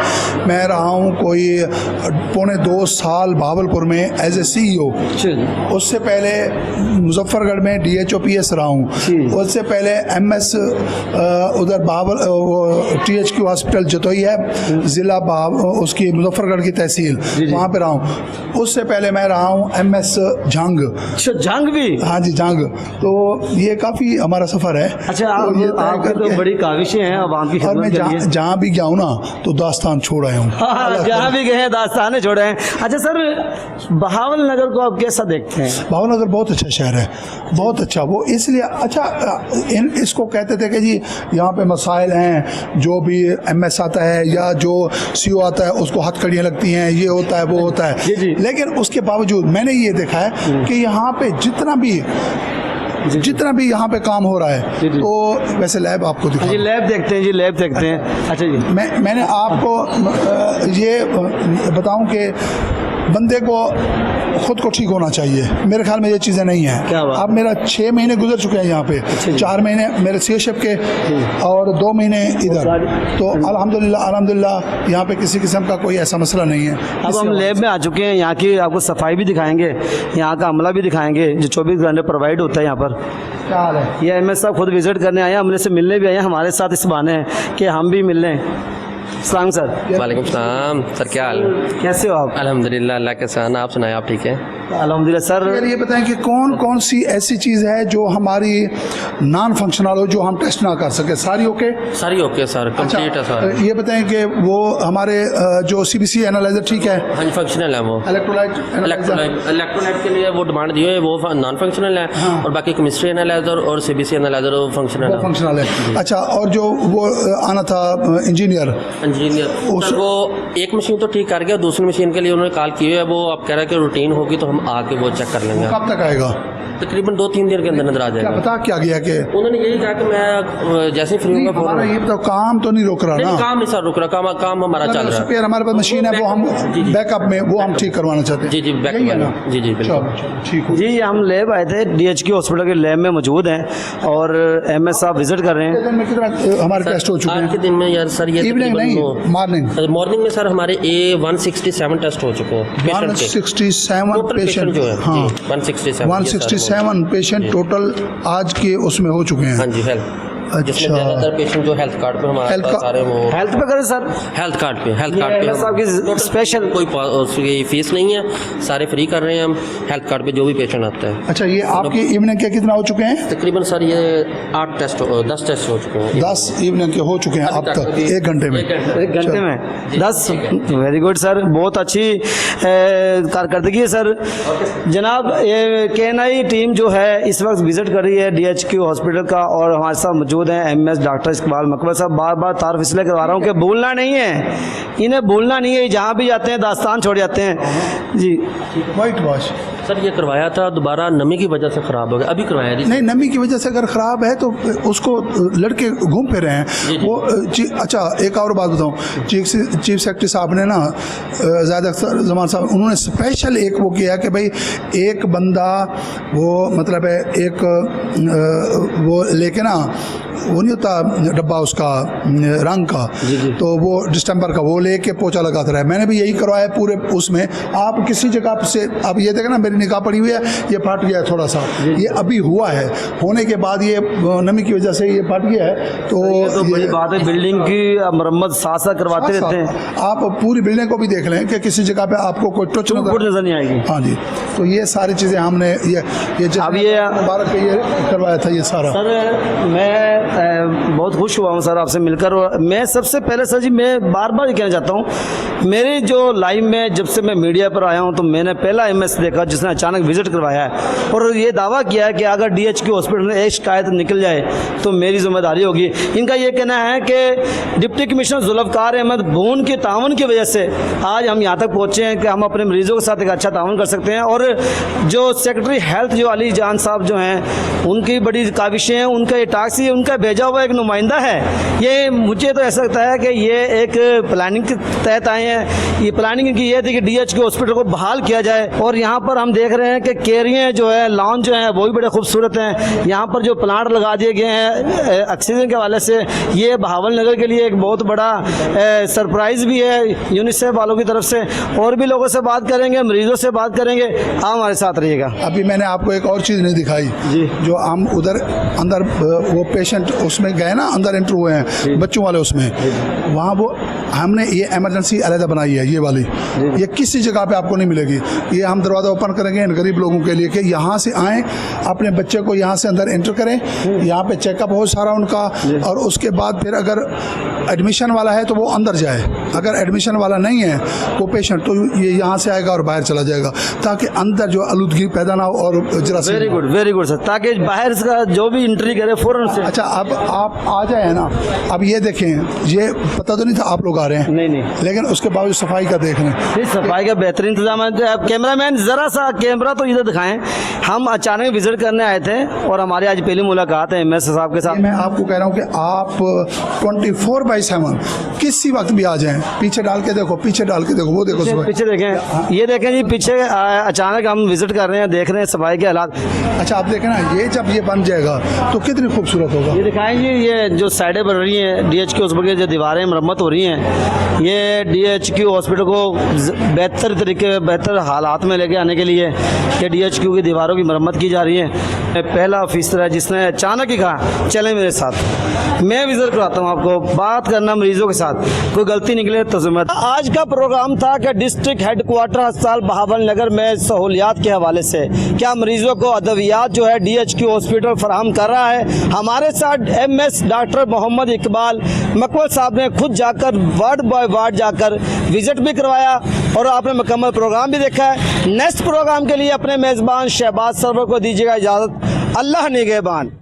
मैं रहा हूँ कोई 1.25 साल बहावलपुर में एज ए CEO। उससे पहले मुजफ्फरगढ़ में DHOPS रहा हूँ। उससे पहले MS उधर बहावल THQ हॉस्पिटल जतोई है, ज़िला उसकी मुजफ्फरगढ़ की तहसील, वहाँ पे रहा हूँ। उससे पहले मैं मैं रहा हूँ MS झांग। अच्छा जंग भी। हाँ जी झांग। तो ये काफ़ी हमारा सफ़र है। अच्छा तो ये तय आपकी तो करके- बड़ी काविशें हैं आवाम की और मैं खिदमत के लिए। जहाँ भी गया हूँ ना तो दास्तान छोड़ आया हूँ। हाँ, जहाँ भी गए हैं दास्ताने छोड़े हैं। अच्छा सर, बहावल नगर को आप कैसा देखते हैं? भावनगर नगर बहुत अच्छा शहर है, बहुत अच्छा। वो इसलिए अच्छा इसको कहते थे कि जी यहाँ पे मसाइल हैं, जो भी MS आता है या जो CO आता है उसको हथकड़ियाँ लगती हैं, ये होता है वो होता है। लेकिन उसके बावजूद मैंने ये देखा है कि यहाँ पे जितना भी यहाँ पे काम हो रहा है तो वैसे लैब आपको दिखा जी लैब देखते हैं, जी लैब देखते हैं। अच्छा जी मैंने आपको ये बताऊं कि बंदे को खुद को ठीक होना चाहिए। मेरे ख्याल में ये चीज़ें नहीं हैं। अब मेरा 6 महीने गुजर चुके हैं यहाँ पे, 4 महीने मेरे CHF के और 2 महीने इधर। तो अल्हम्दुलिल्लाह यहाँ पे किसी किस्म का कोई ऐसा मसला नहीं है। अब हम लैब में आ चुके हैं, यहाँ की आपको सफाई भी दिखाएंगे, यहाँ का अमला भी दिखाएंगे जो 24 घंटे प्रोवाइड होता है यहाँ पर। क्या हाल है? ये MS साहब खुद विजिट करने आए हैं, हमने से मिलने भी आए हैं हमारे साथ, इस बहाने कि हम भी मिल लें। सलाम सर। वालेकुम सलाम सर, क्या हाल? कैसे हो आप? अल्हम्दुलिल्लाह, अल्लाह के साथ। आप सुनाएं, आप ठीक हैं? अल्हम्दुलिल्लाह सर। यार ये बताएं कि कौन कौन सी ऐसी चीज़ है जो हमारी नॉन फंक्शनल हो, जो हम टेस्ट ना कर सके? सारी ओके? सारी ओके सर, कंप्लीट है सर। ये बताएं कि वो हमारे जो CBC एनालाइजर ठीक है? हाँ जी, फंक्शनल है वो। इलेक्ट्रोलाइट के लिए वो डिमांड दिए है, वो नॉन फंक्शनल है। और बाकी केमिस्ट्री एनालाइजर और CBC एनालाइजर वो फंक्शनल है। अच्छा, और जो वो आना था इंजीनियर सर, वो एक मशीन तो ठीक कर गया, दूसरी मशीन के लिए उन्होंने कॉल की है। वो अब कह रहे हैं कि रूटीन होगी तो हम आके वो चेक कर लेंगे। कब तक आएगा? तकरीबन 2-3 दिन के अंदर नजर आ जाएगा। क्या पता क्या गया कि उन्होंने यही कहा कि मैं जैसे फ्री होगा हमारा ये बताओ, काम तो नहीं रोक रहा ना? काम नहीं सर रुक रहा, काम हमारा चल रहा है। हमारे पास मशीन है, वो हम बैकअप में वो हम ठीक करवाना चाहते हैं। जी बैकअप। जी बिल्कुल ठीक है जी। हम लैब आए थे, DHQ हॉस्पिटल के लैब में मौजूद हैं और MS साहब विजिट कर रहे हैं। हमारे टेस्ट हो चुके हैं आज के दिन में यार सर। ये इवनिंग नहीं, मॉर्निंग में सर हमारे 167 टेस्ट हो चुके हैं। 167 पेशेंट जो है। हाँ 167 पेशेंट टोटल आज के उसमें हो चुके हैं। हाँ जी हेल्थ। अच्छा, ज़्यादातर पेशेंट जो हेल्थ कार्ड पे हमारे पास सारे वो हेल्थ पे करें सर? हेल्थ कार्ड पे साहब की स्पेशल कोई फीस नहीं है, सारे फ्री कर रहे हैं हम हेल्थ कार्ड पे जो भी पेशेंट आता है। अच्छा, ये आपकी इवनिंग के कितना हो चुके हैं? तकरीबन सर ये 10 टेस्ट हो चुके हैं। 10 इवनिंग के हो चुके हैं अब तक, 1 घंटे में। 1 घंटे में 10। वेरी गुड सर, बहुत अच्छी कारकर्दगी है सर। जनाब ये KNI टीम जो है इस वक्त विजिट कर रही है DHQ हॉस्पिटल का और हमारे साथ मौजूद हैं MS डॉक्टर इकबाल मकबल साहब। बार बार तारफ इसलिए करवा रहा हूँ कि भूलना नहीं है, इन्हें भूलना नहीं है, जहाँ भी जाते हैं दास्तान छोड़ जाते हैं जी। वाइट वॉश सर ये करवाया था, दोबारा नमी की वजह से ख़राब हो गया, अभी करवाया नहीं। नमी की वजह से अगर ख़राब है तो उसको लड़के घूम फिर रहे हैं वो। अच्छा, एक और बात बताऊँ, चीफ सेक्रेटरी साहब ने ना ज़्यादा जमान साहब उन्होंने स्पेशल एक वो किया कि भाई एक बंदा वो मतलब है एक वो लेके ना वो नहीं होता डब्बा उसका रंग का, तो वो डिस्टेम्पर का वो लेके पोछा लगाता रहा है। मैंने भी यही करवाया पूरे उसमें। आप किसी जगह से अब ये देखें ना, मेरी निगाह पड़ी हुई है, ये फट गया है थोड़ा सा, ये अभी हुआ है, होने के बाद ये नमी की वजह से ये फट गया है। तो बड़ी बात है, बिल्डिंग की मरम्मत साथ साथ करवाते रहते हैं। आप पूरी बिल्डिंग को भी देख लें कि किसी जगह पे आपको कोई टच नजर नहीं आएगी। हाँ जी, तो ये सारी चीज़ें हमने ये अब ये मुबारक पे ये करवाया था ये सारा। सर मैं बहुत खुश हुआ हूँ सर आपसे मिलकर। और मैं सबसे पहले सर जी मैं बार बार कहना चाहता हूँ, मेरी जो लाइफ में जब से मैं मीडिया पर आया हूँ तो मैंने पहला MS देखा जिसने अचानक विजिट करवाया है और ये दावा किया है कि अगर DHQ हॉस्पिटल में एक शिकायत निकल जाए तो मेरी जिम्मेदारी होगी। इनका ये कहना है कि डिप्टी कमिश्नर जुल्फ़कार अहमद भून के तावन की वजह से आज हम यहाँ तक पहुँचे हैं कि हम अपने मरीजों के साथ एक अच्छा तावन कर सकते हैं। और जो सेक्रेटरी हेल्थ जो अली जान साहब जो हैं उनकी बड़ी काविशें हैं, उनका ये टास्क, उनका भेजा हुआ एक नुमाइंदा है। ये मुझे तो ऐसा लगता है कि ये एक प्लानिंग के तहत आए हैं। ये प्लानिंग इनकी ये थी कि DHQ हॉस्पिटल को बहाल किया जाए। और यहाँ पर हम देख रहे हैं कि केरियाँ जो है, लॉन्च जो है वो भी बड़े खूबसूरत हैं। यहाँ पर जो प्लांट लगा दिए गए हैं ऑक्सीजन के हवाले से, ये बहावल नगर के लिए एक बहुत बड़ा सरप्राइज़ भी है यूनिसेफ वालों की तरफ से। और भी लोगों से बात करेंगे, मरीजों से बात करेंगे, आप हमारे साथ रहिएगा। अभी मैंने आपको एक और चीज़ नहीं दिखाई जी, जो हम उधर अंदर वो पेशेंट उसमें गए हैं ना, अंदर एंटर हुए हैं बच्चों वाले, उसमें वहाँ वो हमने ये इमरजेंसी अलहदा बनाई है, ये वाली, ये किसी जगह पे आपको नहीं मिलेगी। ये हम दरवाज़ा ओपन करेंगे इन गरीब लोगों के लिए कि यहाँ से आएँ, अपने बच्चे को यहाँ से अंदर एंटर करें, यहाँ पे चेकअप हो सारा उनका, और उसके बाद फिर अगर एडमिशन वाला है तो वो अंदर जाए, अगर एडमिशन वाला नहीं है वो पेशेंट, तो ये यहाँ से आएगा और बाहर चला जाएगा, ताकि अंदर जो आलूदगी पैदा ना हो और जरासीम। वेरी गुड सर, ताकि बाहर का जो भी एंट्री करे फ़ौरन से। अच्छा, अब आप आ जाए ना, अब ये देखें, ये पता तो नहीं था आप लोग आ रहे हैं, नहीं, लेकिन उसके बावजूद सफाई का देख रहे हैं। सफाई का बेहतरीन इंतजाम है। कैमरामैन ज़रा सा कैमरा तो इधर दिखाएं। हम अचानक विजिट करने आए थे और हमारी आज पहली मुलाकात है एमएस साहब के साथ। मैं आपको कह रहा हूँ कि आप 24/7 किसी वक्त भी आ जाएं, पीछे डाल के देखो, पीछे डाल के देखो, वो देखो पीछे देखें, ये देखें जी, पीछे अचानक हम विजिट कर रहे हैं, देख रहे हैं सफाई के हालात। अच्छा, आप देखें ना, ये जब ये बन जाएगा तो कितनी खूबसूरत होगा। ये दिखाएं जी, ये जो साइडें बन रही हैं DHQ हॉस्पिटल की, जो दीवारें मरम्मत हो रही हैं, ये DHQ हॉस्पिटल को बेहतर तरीके, बेहतर हालात में लेके आने के लिए ये DHQ की दीवारों की मरम्मत की जा रही है। पहला ऑफिसर है जिसने अचानक ही कहा चलें मेरे साथ, मैं विजिट कराता हूँ आपको, बात करना मरीजों के साथ, कोई गलती निकले तो जिम्मेदार। आज का प्रोग्राम था कि डिस्ट्रिक्ट हेडक्वार्टर अस्पताल बहावल नगर में सहूलियात के हवाले से क्या मरीजों को अद्वियात जो है DHQ हॉस्पिटल फराहम कर रहा है। हमारे साथ MS डॉक्टर मोहम्मद इकबाल मकबल साहब ने खुद जाकर वार्ड बाय वार्ड जाकर विजिट भी करवाया और आपने मुकम्मल प्रोग्राम भी देखा है। नेक्स्ट प्रोग्राम के लिए अपने मेज़बान शहबाज सरवर को दीजिएगा इजाज़त। अल्लाह निगहबान।